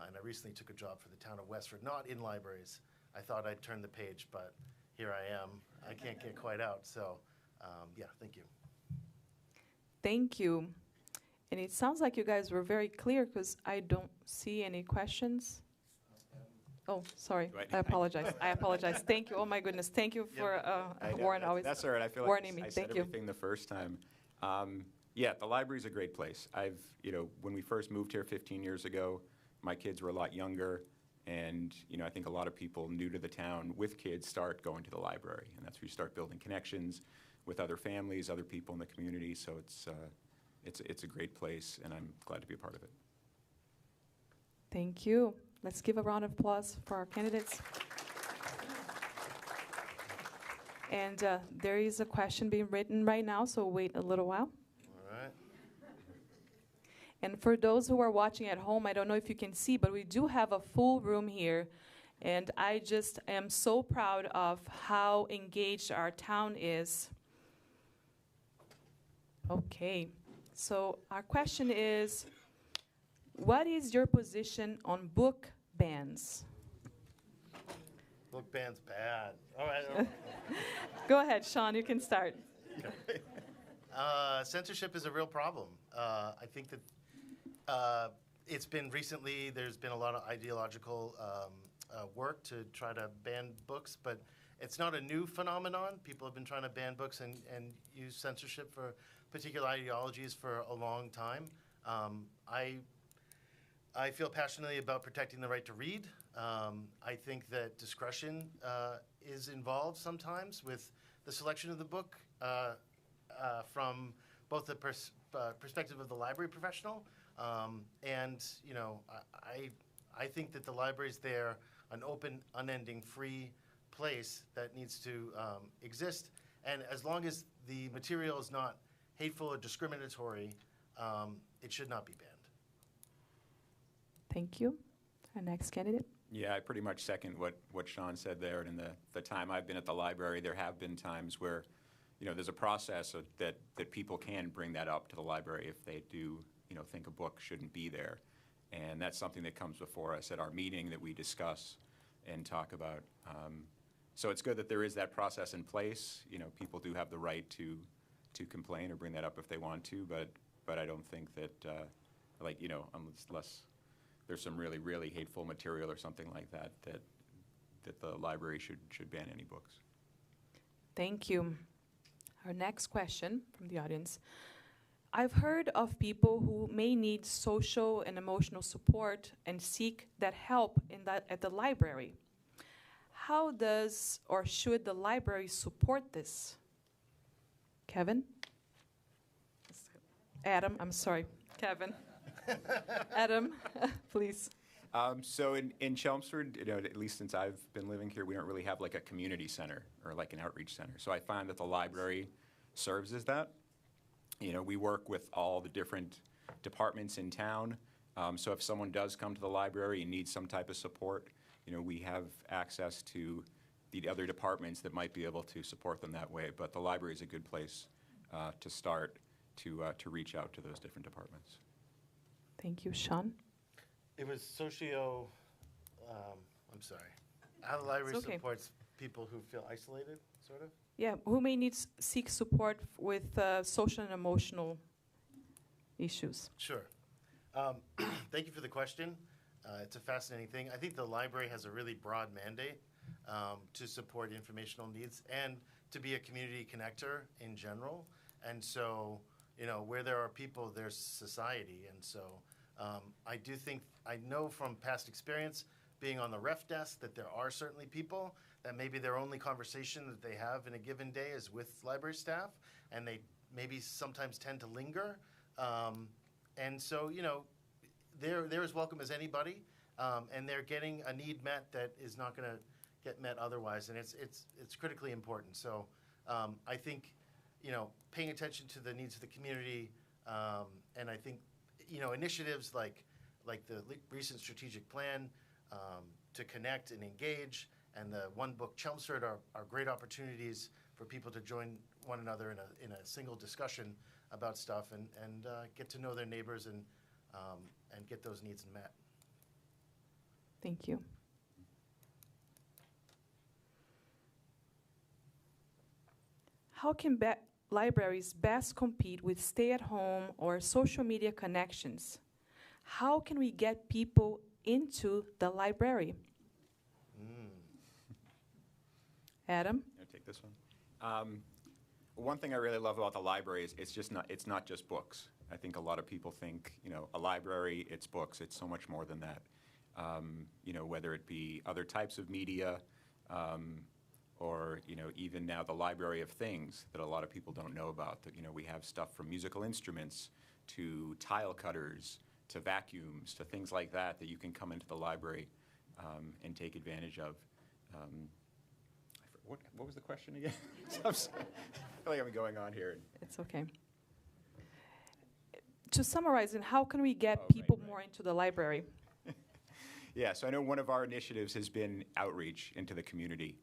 And I recently took a job for the town of Westford, not in libraries. I thought I'd turn the page, but here I am. I can't get quite out. So, yeah, thank you. Thank you. And it sounds like you guys were very clear because I don't see any questions. Oh, sorry. I apologize. I apologize. Thank you. Oh, my goodness. Thank you for Warren always That's all right. I feel like warning me. I Thank said you. everything the first time. Yeah, the library's a great place. When we first moved here 15 years ago, my kids were a lot younger, and I think a lot of people new to the town with kids start going to the library, and that's where you start building connections with other families, other people in the community. So it's a great place, and I'm glad to be a part of it. Thank you. Let's give a round of applause for our candidates. And there is a question being written right now, so wait a little while. All right. And for those who are watching at home, I don't know if you can see, but we do have a full room here. And I just am so proud of how engaged our town is. Okay, so our question is, what is your position on book bans? Book ban's bad. All right. Go ahead, Sean, you can start. Censorship is a real problem. I think that it's been recently, there's been a lot of ideological work to try to ban books, but it's not a new phenomenon. People have been trying to ban books and use censorship for particular ideologies for a long time. I feel passionately about protecting the right to read. I think that discretion is involved sometimes with the selection of the book from both the perspective of the library professional. And, you know, I think that the library's there, an open, unending, free place that needs to exist. And as long as the material is not hateful or discriminatory, it should not be banned. Thank you. Our next candidate. Yeah, I pretty much second what Sean said there. And in the time I've been at the library, there have been times where, you know, there's a process that people can bring that up to the library if they do, you know, think a book shouldn't be there. And that's something that comes before us at our meeting that we discuss and talk about. So it's good that there is that process in place. You know, people do have the right to complain or bring that up if they want to, but I don't think that, like, you know, unless there's some really, really hateful material or something like that, that the library should ban any books. Thank you. Our next question from the audience. I've heard of people who may need social and emotional support and seek that help at the library. How does or should the library support this? Kevin? Adam, I'm sorry. Kevin. Adam, please. So in Chelmsford, you know, at least since I've been living here, we don't really have like a community center or like an outreach center. So I find that the library serves as that. You know, we work with all the different departments in town. So if someone does come to the library and needs some type of support, you know, we have access to the other departments that might be able to support them that way. But the library is a good place to start to reach out to those different departments. Thank you. Sean? It was I'm sorry. How the library It's okay. supports people who feel isolated, sort of? Yeah, who may seek support with social and emotional issues? Sure. Thank you for the question. It's a fascinating thing. I think the library has a really broad mandate to support informational needs and to be a community connector in general. And so, you know, where there are people, there's society. And so I do think, I know from past experience being on the ref desk that there are certainly people that maybe their only conversation that they have in a given day is with library staff, and they maybe sometimes tend to linger. And so, you know, they're as welcome as anybody, and they're getting a need met that is not going to get met otherwise, and it's critically important. So I think, you know, paying attention to the needs of the community, and I think, you know, initiatives like the recent strategic plan to connect and engage, and the One Book Chelmsford are great opportunities for people to join one another in a single discussion about stuff and get to know their neighbors and get those needs met. Thank you. How can libraries best compete with stay-at-home or social media connections? How can we get people into the library? Adam? I'll take this one. One thing I really love about the library is it's not just books. I think a lot of people think, you know, a library, it's books. It's so much more than that. You know, whether it be other types of media, or, you know, even now the library of things that a lot of people don't know about. That, you know, we have stuff from musical instruments to tile cutters to vacuums to things like that that you can come into the library and take advantage of. What was the question again? I feel like I'm going on here. It's okay. To summarize, and how can we get Oh, people right. more into the library? Yeah, so I know one of our initiatives has been outreach into the community,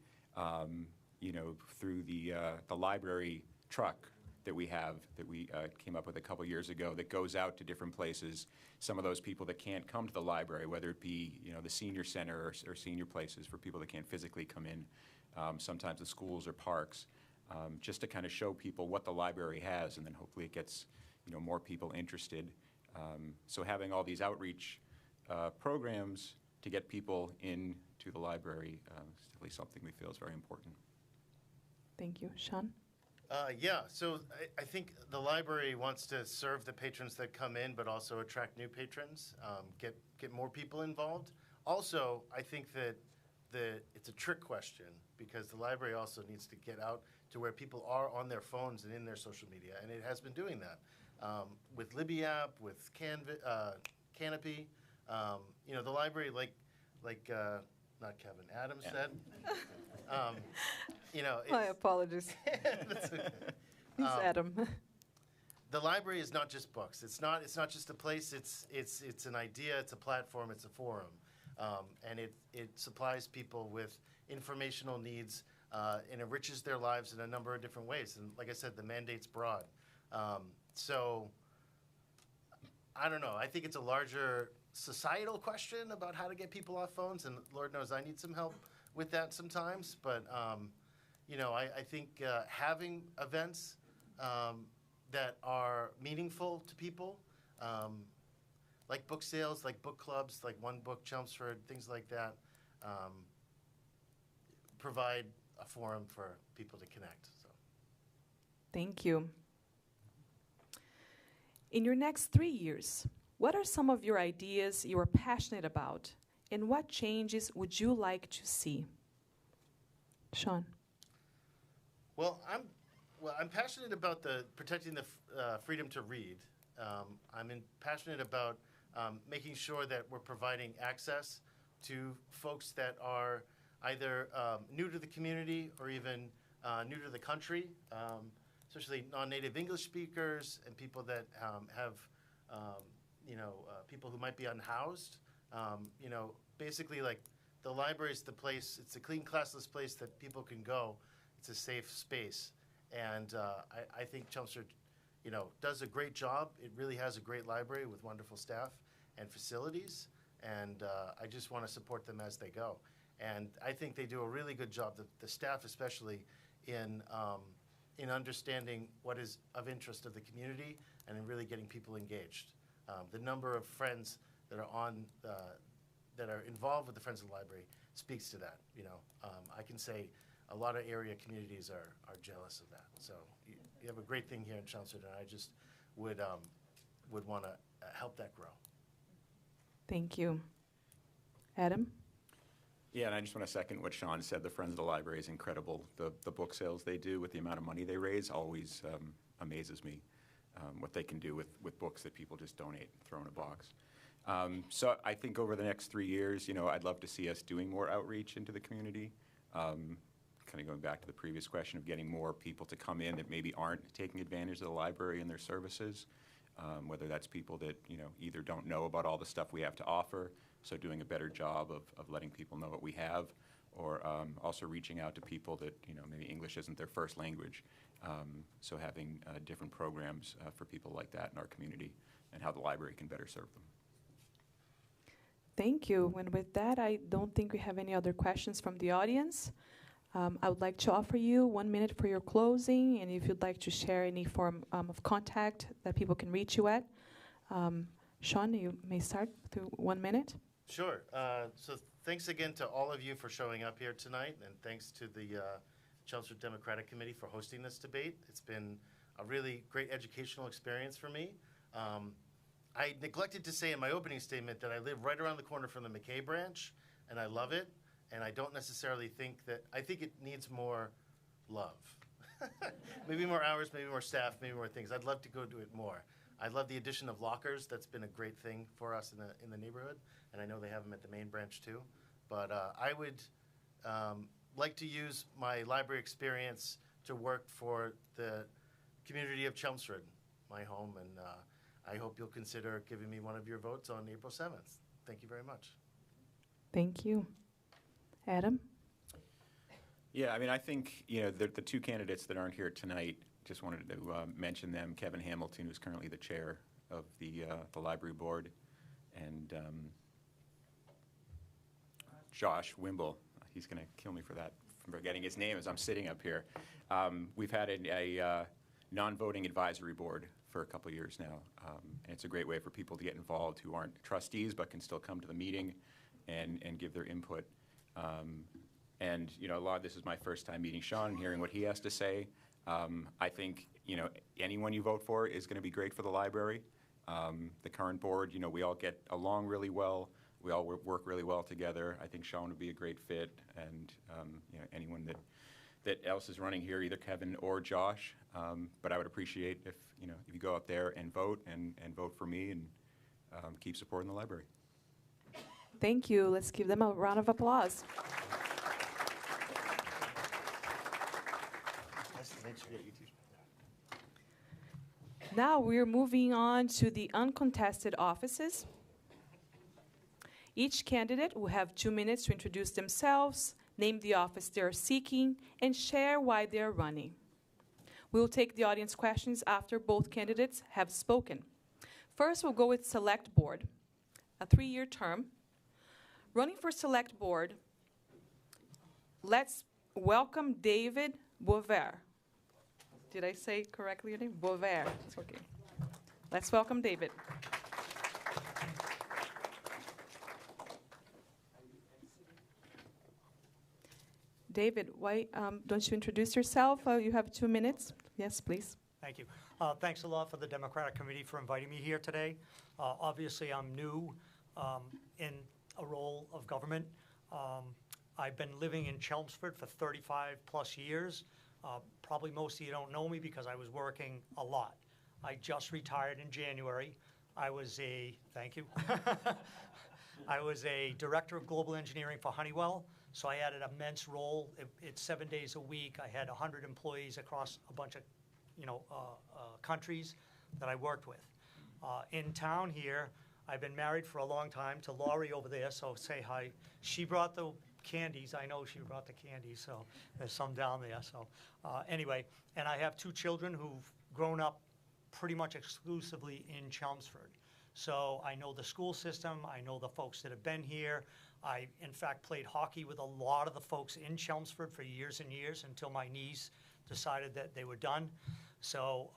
you know, through the library truck that we have, that we came up with a couple years ago, that goes out to different places. Some of those people that can't come to the library, whether it be, you know, the senior center or senior places for people that can't physically come in, sometimes the schools or parks, just to kind of show people what the library has, and then hopefully it gets, you know, more people interested. So having all these outreach programs to get people into the library is definitely something we feel is very important. Thank you. Sean? Yeah, so I think the library wants to serve the patrons that come in, but also attract new patrons, get more people involved. Also, I think that it's a trick question because the library also needs to get out to where people are on their phones and in their social media, and it has been doing that with Libby app, with Canopy. The library, like not Kevin, Adam said. My apologies. He's Adam. The library is not just books. It's not just a place. It's an idea. It's a platform. It's a forum, and it supplies people with informational needs and enriches their lives in a number of different ways. And like I said, the mandate's broad. So I don't know. I think it's a larger societal question about how to get people off phones, and Lord knows I need some help with that sometimes. But I think having events that are meaningful to people, like book sales, like book clubs, like One Book Chelmsford, things like that, provide a forum for people to connect. So. Thank you. In your next 3 years, what are some of your ideas you are passionate about, and what changes would you like to see? Sean. Well, I'm passionate about protecting the freedom to read. I'm passionate about making sure that we're providing access to folks that are either new to the community or even new to the country, especially non-native English speakers and people that have, people who might be unhoused. Basically, like, the library is the place, it's a clean, classless place that people can go. It's a safe space. And I think Chelmsford, does a great job. It really has a great library with wonderful staff and facilities. And I just want to support them as they go. And I think they do a really good job, the staff especially, in understanding what is of interest of the community and in really getting people engaged. The number of friends that are that are involved with the Friends of the Library speaks to that. I can say a lot of area communities are jealous of that. So you have a great thing here in Chelmsford, and I just would want to help that grow. Thank you. Adam? Yeah, and I just want to second what Sean said. The Friends of the Library is incredible. The book sales they do with the amount of money they raise always amazes me, what they can do with books that people just donate and throw in a box. So I think over the next 3 years, I'd love to see us doing more outreach into the community. Kind of going back to the previous question of getting more people to come in that maybe aren't taking advantage of the library and their services, whether that's people that either don't know about all the stuff we have to offer, so doing a better job of letting people know what we have, or also reaching out to people that maybe English isn't their first language, so having different programs for people like that in our community and how the library can better serve them. Thank you. And with that, I don't think we have any other questions from the audience. I would like to offer you 1 minute for your closing, and if you'd like to share any form of contact that people can reach you at. Sean, you may start with 1 minute. Sure. So thanks again to all of you for showing up here tonight, and thanks to the Chelmsford Democratic Committee for hosting this debate. It's been a really great educational experience for me. I neglected to say in my opening statement that I live right around the corner from the McKay branch, and I love it. And I don't necessarily think I think it needs more love. Maybe more hours, maybe more staff, maybe more things. I'd love to go do it more. I love the addition of lockers. That's been a great thing for us in the neighborhood. And I know they have them at the main branch too. But I would like to use my library experience to work for the community of Chelmsford, my home. And I hope you'll consider giving me one of your votes on April 7th. Thank you very much. Thank you. Adam? Yeah, I mean, I think, the two candidates that aren't here tonight, just wanted to mention them. Kevin Hamilton, who's currently the chair of the library board, and Josh Wimble. He's going to kill me for that, for forgetting his name as I'm sitting up here. We've had a non-voting advisory board for a couple years now, and it's a great way for people to get involved who aren't trustees but can still come to the meeting and give their input. And a lot of this is my first time meeting Sean and hearing what he has to say. I think anyone you vote for is going to be great for the library. The current board, we all get along really well. we all work really well together. I think Sean would be a great fit, and anyone that else is running here, either Kevin or Josh. But I would appreciate if you go up there and vote vote for me and keep supporting the library. Thank you. Let's give them a round of applause. Now we're moving on to the uncontested offices. Each candidate will have 2 minutes to introduce themselves, name the office they are seeking, and share why they are running. We will take the audience questions after both candidates have spoken. First, we'll go with Select Board, a 3-year term. Running for Select Board, let's welcome David Boisvert. Did I say correctly your name? Boisvert. Okay. Let's welcome David. David, why don't you introduce yourself? You have 2 minutes. Yes, please. Thank you. Thanks a lot for the Democratic Committee for inviting me here today. Obviously, I'm new in a role of government. I've been living in Chelmsford for 35 plus years. Probably most of you don't know me because I was working a lot. I just retired in January. I was a director of global engineering for Honeywell. So I had an immense role. It's 7 days a week. I had 100 employees across a bunch of, countries that I worked with. In town here, I've been married for a long time to Laurie over there, so say hi. She brought the candies. I know she brought the candies, so there's some down there. So anyway, and I have 2 children who've grown up pretty much exclusively in Chelmsford. So I know the school system. I know the folks that have been here. I, in fact, played hockey with a lot of the folks in Chelmsford for years and years until my knees decided that they were done. So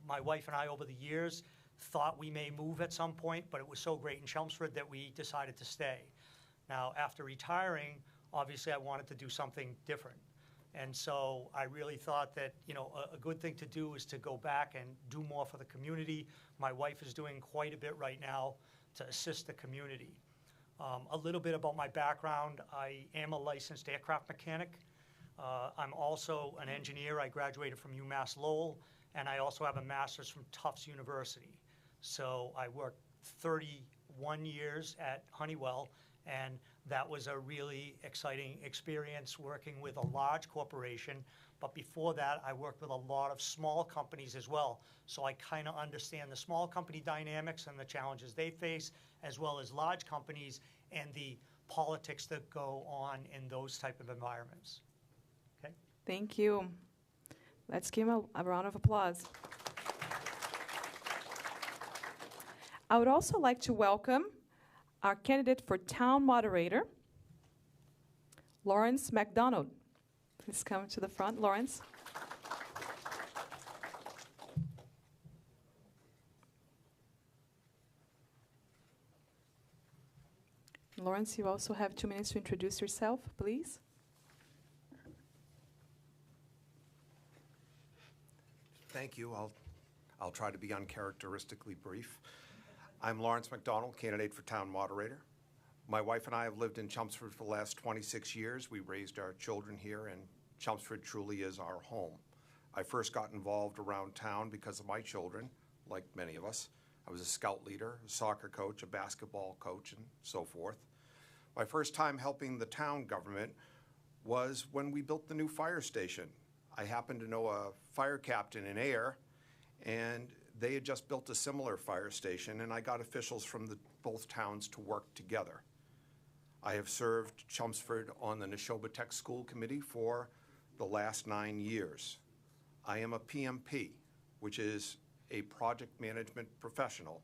my wife and I, over the years, thought we may move at some point, but it was so great in Chelmsford that we decided to stay. Now, after retiring, obviously I wanted to do something different. And so I really thought that, a good thing to do is to go back and do more for the community. My wife is doing quite a bit right now to assist the community. A little bit about my background. I am a licensed aircraft mechanic. I'm also an engineer. I graduated from UMass Lowell, and I also have a master's from Tufts University. So I worked 31 years at Honeywell, and that was a really exciting experience working with a large corporation. But before that, I worked with a lot of small companies as well. So I kind of understand the small company dynamics and the challenges they face, as well as large companies and the politics that go on in those type of environments. Okay? Thank you. Let's give him a round of applause. I would also like to welcome our candidate for Town Moderator, Lawrence McDonald. Please come to the front, Lawrence. Lawrence, you also have 2 minutes to introduce yourself, please. Thank you. I'll try to be uncharacteristically brief. I'm Lawrence McDonald, candidate for Town Moderator. My wife and I have lived in Chelmsford for the last 26 years. We raised our children here, and Chelmsford truly is our home. I first got involved around town because of my children, like many of us. I was a scout leader, a soccer coach, a basketball coach, and so forth. My first time helping the town government was when we built the new fire station. I happened to know a fire captain in Ayer, and they had just built a similar fire station, and I got officials from both towns to work together. I have served Chelmsford on the Neshoba Tech School Committee for the last 9 years. I am a PMP, which is a project management professional.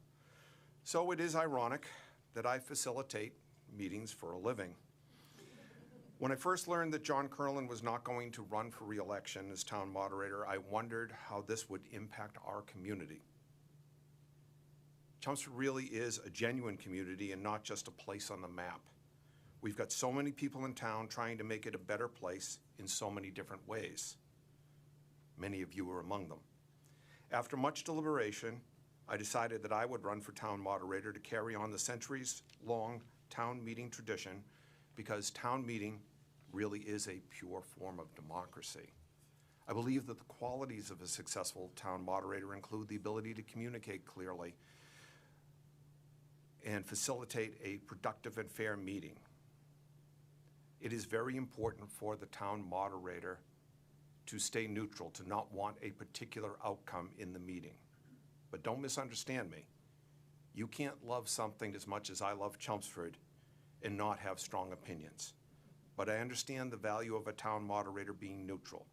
So it is ironic that I facilitate meetings for a living. When I first learned that John Curlin was not going to run for re-election as town moderator, I wondered how this would impact our community. Chelmsford really is a genuine community and not just a place on the map. We've got so many people in town trying to make it a better place in so many different ways. Many of you are among them. After much deliberation, I decided that I would run for town moderator to carry on the centuries-long town meeting tradition because town meeting really is a pure form of democracy. I believe that the qualities of a successful town moderator include the ability to communicate clearly and facilitate a productive and fair meeting. It is very important for the town moderator to stay neutral, to not want a particular outcome in the meeting. But don't misunderstand me. You can't love something as much as I love Chelmsford and not have strong opinions. But I understand the value of a town moderator being neutral.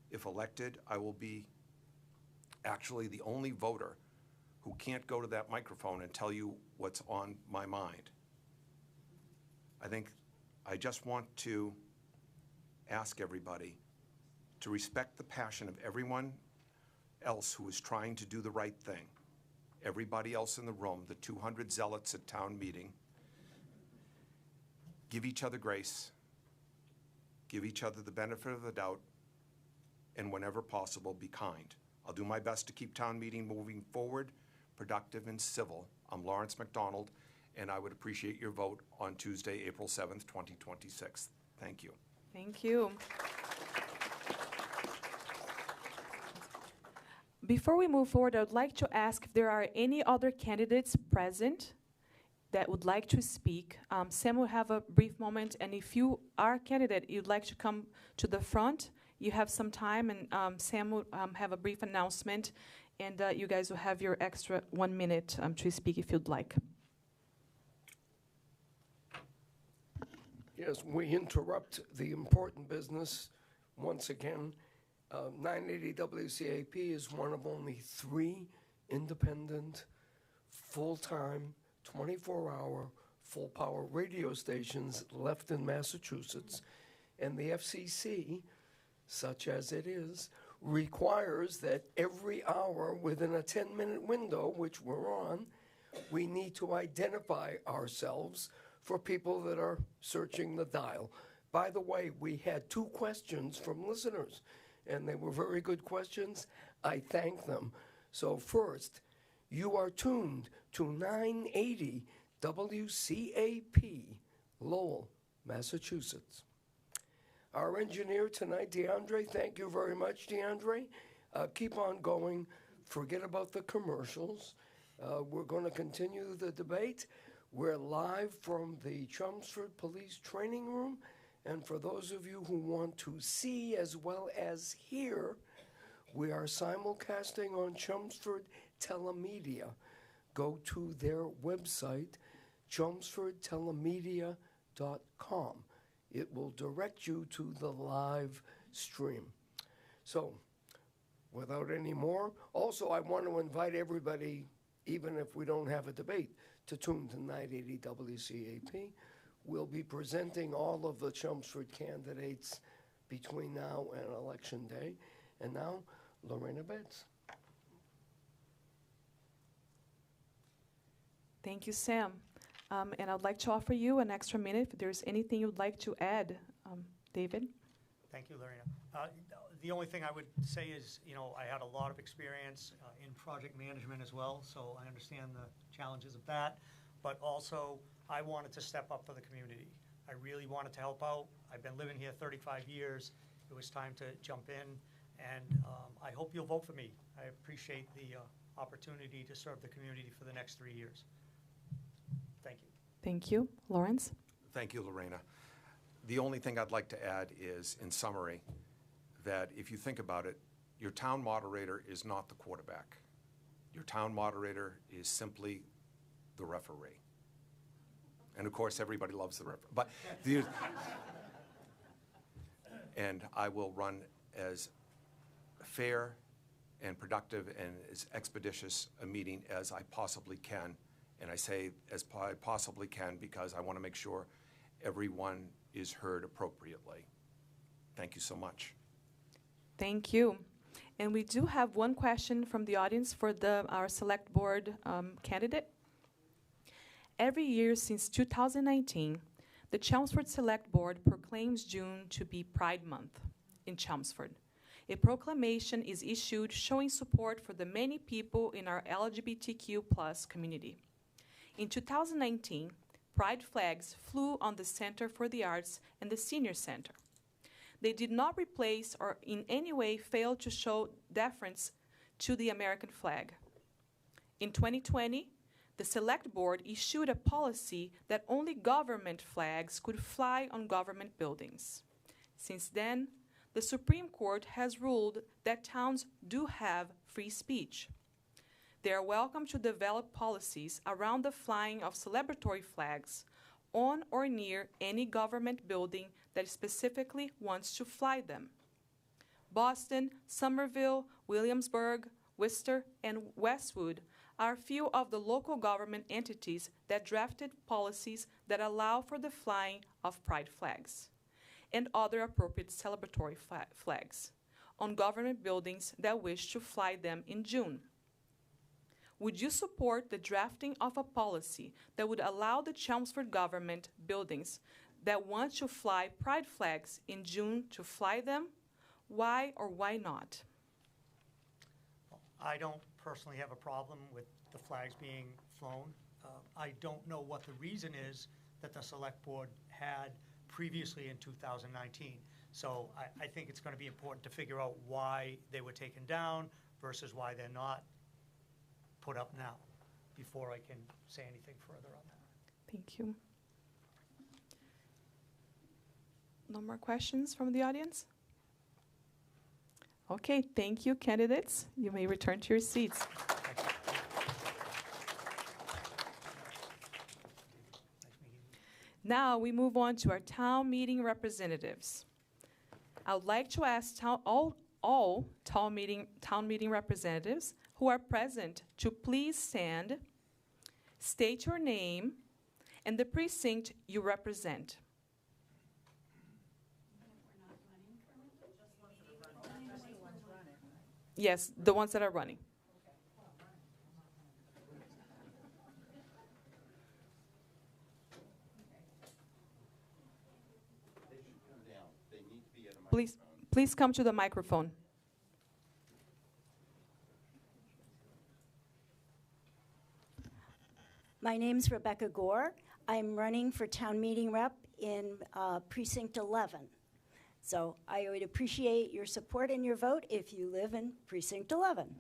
If elected, I will be actually the only voter who can't go to that microphone and tell you what's on my mind. I just want to ask everybody to respect the passion of everyone else who is trying to do the right thing. Everybody else in the room, the 200 zealots at town meeting, give each other grace, give each other the benefit of the doubt, and whenever possible, be kind. I'll do my best to keep town meeting moving forward, productive and civil. I'm Lawrence McDonald, and I would appreciate your vote on Tuesday, April 7th, 2026. Thank you. Thank you. Before we move forward, I would like to ask if there are any other candidates present that would like to speak. Sam will have a brief moment, and if you are a candidate, you'd like to come to the front, you have some time, and Sam will have a brief announcement, and you guys will have your extra 1 minute to speak if you'd like. Yes, we interrupt the important business once again. 980 WCAP is one of only 3 independent, full-time, 24-hour, full-power radio stations left in Massachusetts. And the FCC, such as it is, requires that every hour within a 10-minute window, which we're on, we need to identify ourselves for people that are searching the dial. By the way, we had 2 questions from listeners, and they were very good questions. I thank them. So first, you are tuned to 980 WCAP, Lowell, Massachusetts. Our engineer tonight, DeAndre, thank you very much, DeAndre. Keep on going. Forget about the commercials. We're going to continue the debate. We're live from the Chelmsford Police Training Room. And for those of you who want to see as well as hear, we are simulcasting on Chelmsford Telemedia. Go to their website, chelmsfordtelemedia.com. It will direct you to the live stream. So, without any more, also I want to invite everybody, even if we don't have a debate, to tune to 980 WCAP. We'll be presenting all of the Chelmsford candidates between now and Election Day. And now, Lorena Betts. Thank you, Sam. And I'd like to offer you an extra minute if there's anything you'd like to add, David. Thank you, Lorena. The only thing I would say is, I had a lot of experience in project management as well, so I understand the challenges of that. But also, I wanted to step up for the community. I really wanted to help out. I've been living here 35 years. It was time to jump in, and I hope you'll vote for me. I appreciate the opportunity to serve the community for the next 3 years. Thank you. Thank you. Lawrence? Thank you, Lorena. The only thing I'd like to add is, in summary, that if you think about it, your town moderator is not the quarterback. Your town moderator is simply the referee. And of course, everybody loves the referee. But and I will run as fair and productive and as expeditious a meeting as I possibly can. And I say as I possibly can because I want to make sure everyone is heard appropriately. Thank you so much. Thank you. And we do have one question from the audience for our select board candidate. Every year since 2019, the Chelmsford Select Board proclaims June to be Pride Month in Chelmsford. a proclamation is issued showing support for the many people in our LGBTQ+ community. In 2019, pride flags flew on the Center for the Arts and the Senior Center. They did not replace or in any way fail to show deference to the American flag. In 2020, the Select Board issued a policy that only government flags could fly on government buildings. Since then, the Supreme Court has ruled that towns do have free speech. They are welcome to develop policies around the flying of celebratory flags on or near any government building that specifically wants to fly them. Boston, Somerville, Williamsburg, Worcester, and Westwood are a few of the local government entities that drafted policies that allow for the flying of pride flags and other appropriate celebratory flags on government buildings that wish to fly them in June. Would you support the drafting of a policy that would allow the Chelmsford government buildings that want to fly pride flags in June to fly them? Why or why not? I don't personally have a problem with the flags being flown. I don't know what the reason is that the Select Board had previously in 2019. So I think it's going to be important to figure out why they were taken down versus why they're not put up now, before I can say anything further on that. Thank you. No more questions from the audience? Okay, thank you, candidates. You may return to your seats. Now we move on to our town meeting representatives. I would like to ask all town meeting representatives who are present to please stand, state your name, and the precinct you represent. Yes, the ones that are running. Please come to the microphone. My name's Rebecca Gore. I'm running for town meeting rep in precinct 11. So I would appreciate your support and your vote if you live in precinct 11.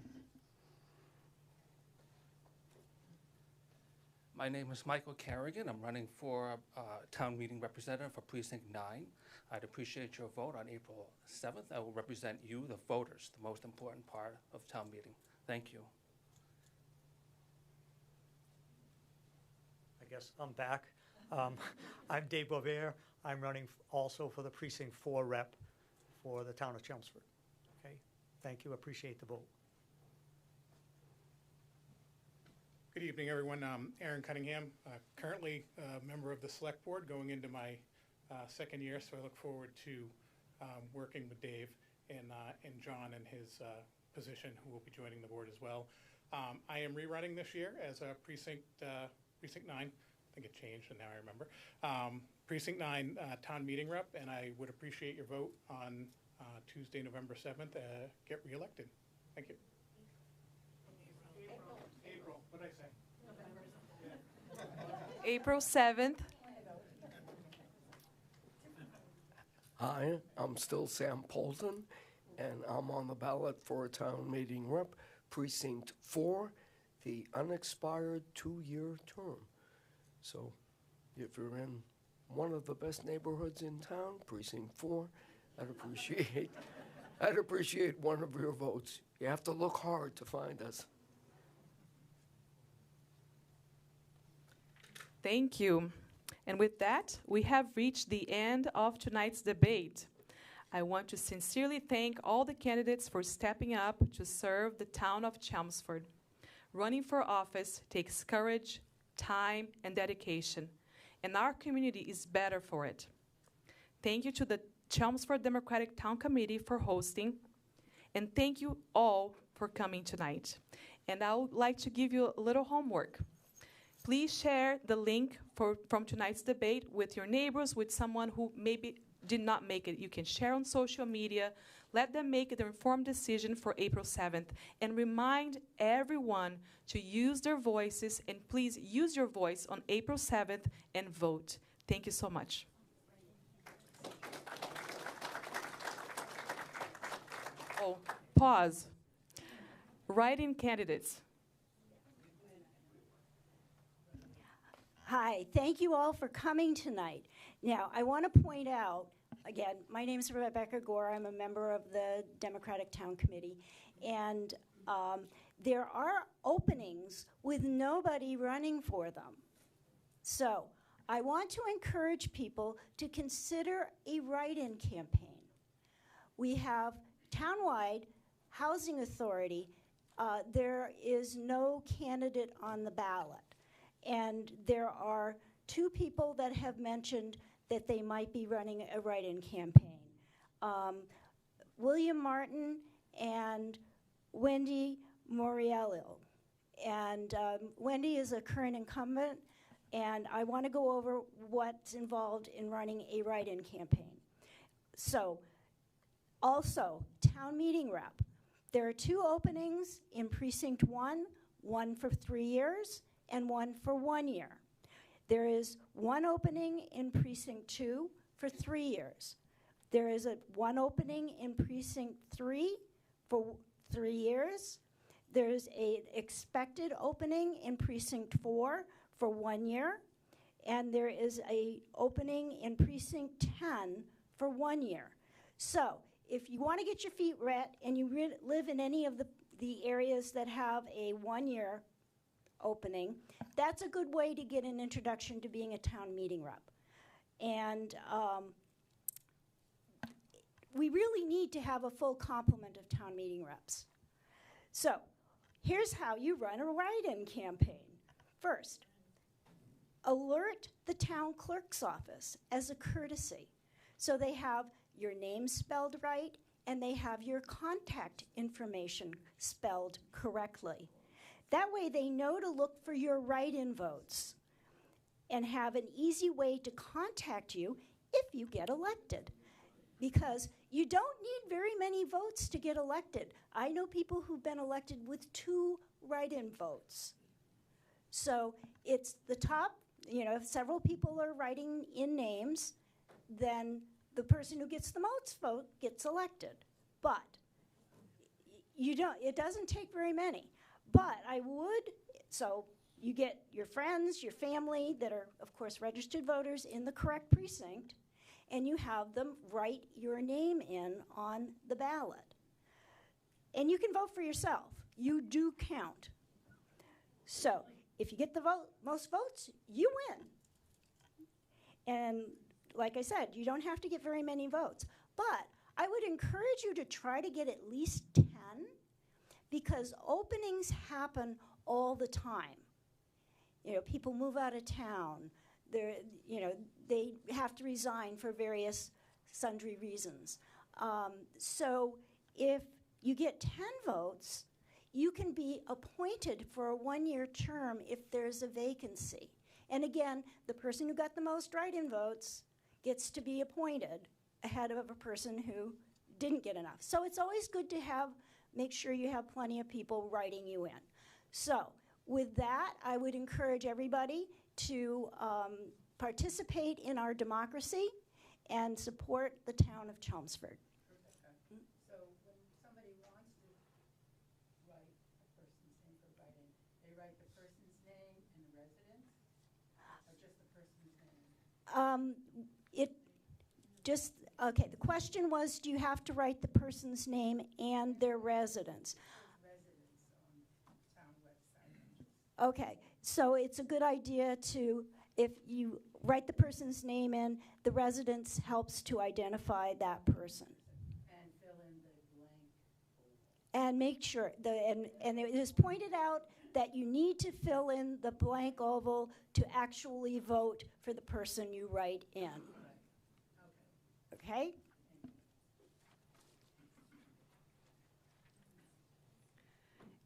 My name is Michael Carrigan. I'm running for town meeting representative for precinct 9. I'd appreciate your vote on April 7th. I will represent you, the voters, the most important part of town meeting. Thank you. I guess I'm back. I'm Dave Bovair. I'm running also for the precinct 4 rep for the town of Chelmsford. Okay, thank you. Appreciate the vote. Good evening, everyone. Aaron Cunningham, currently a member of the Select Board, going into my second year, so I look forward to working with Dave and John in his position, who will be joining the board as well. I am rerunning this year as a precinct 9. I think it changed, and now I remember. Precinct 9 town meeting rep, and I would appreciate your vote on Tuesday, November 7th, get reelected. Thank you. April, what did I say? April 7th. Hi, I'm still Sam Polton, and I'm on the ballot for a town meeting rep, precinct 4, the unexpired 2-year term. So if you're in one of the best neighborhoods in town, precinct 4, I'd appreciate one of your votes. You have to look hard to find us. Thank you. And with that, we have reached the end of tonight's debate. I want to sincerely thank all the candidates for stepping up to serve the town of Chelmsford. Running for office takes courage, time, and dedication, and our community is better for it. Thank you to the Chelmsford Democratic Town Committee for hosting, and thank you all for coming tonight. And I would like to give you a little homework. Please share the link from tonight's debate with your neighbors, with someone who maybe did not make it, you can share on social media. Let them make their informed decision for April 7th. And remind everyone to use their voices, and please use your voice on April 7th and vote. Thank you so much. Oh, pause. Write-in candidates. Hi, thank you all for coming tonight. Now, I want to point out, again, my name is Rebecca Gore. I'm a member of the Democratic Town Committee. And there are openings with nobody running for them. So I want to encourage people to consider a write-in campaign. We have townwide housing authority. There is no candidate on the ballot. And there are 2 people that have mentioned that they might be running a write-in campaign. William Martin and Wendy Moriello. And Wendy is a current incumbent, and I want to go over what's involved in running a write-in campaign. So, also, town meeting rep. There are 2 openings in Precinct 1, one for 3 years, and one for 1 year. There is 1 opening in Precinct 2 for 3 years. There is 1 opening in Precinct 3 for 3 years. There's an expected opening in Precinct 4 for 1 year. And there is an opening in Precinct 10 for 1 year. So if you want to get your feet wet and you live in any of the areas that have a 1 year opening, that's a good way to get an introduction to being a town meeting rep. And we really need to have a full complement of town meeting reps. So here's how you run a write-in campaign. First, alert the town clerk's office as a courtesy. So they have your name spelled right and they have your contact information spelled correctly. That way they know to look for your write-in votes and have an easy way to contact you if you get elected. Because you don't need very many votes to get elected. I know people who've been elected with 2 write-in votes. So it's the top, if several people are writing in names, then the person who gets the most vote gets elected. But it doesn't take very many. But so you get your friends, your family that are, of course, registered voters in the correct precinct, and you have them write your name in on the ballot. And you can vote for yourself. You do count. So if you get the most votes, you win. And like I said, you don't have to get very many votes. But I would encourage you to try to get at least 10, because openings happen all the time. People move out of town. They have to resign for various sundry reasons. So if you get 10 votes, you can be appointed for a 1-year term if there's a vacancy. And again, the person who got the most write-in votes gets to be appointed ahead of a person who didn't get enough. So it's always good to make sure you have plenty of people writing you in. So with that, I would encourage everybody to participate in our democracy and support the town of Chelmsford. So when somebody wants to write a person's name for write-in, they write the person's name and the residence, or just the person's name? Okay, the question was, do you have to write the person's name and their residence? Residence on town website. Okay, so it's a good idea if you write the person's name in, the residence helps to identify that person. And fill in the blank. And make sure, and it is pointed out that you need to fill in the blank oval to actually vote for the person you write in. Okay?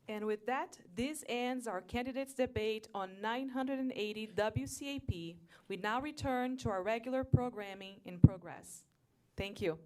And with that, this ends our candidates debate on 980 WCAP. We now return to our regular programming in progress. Thank you.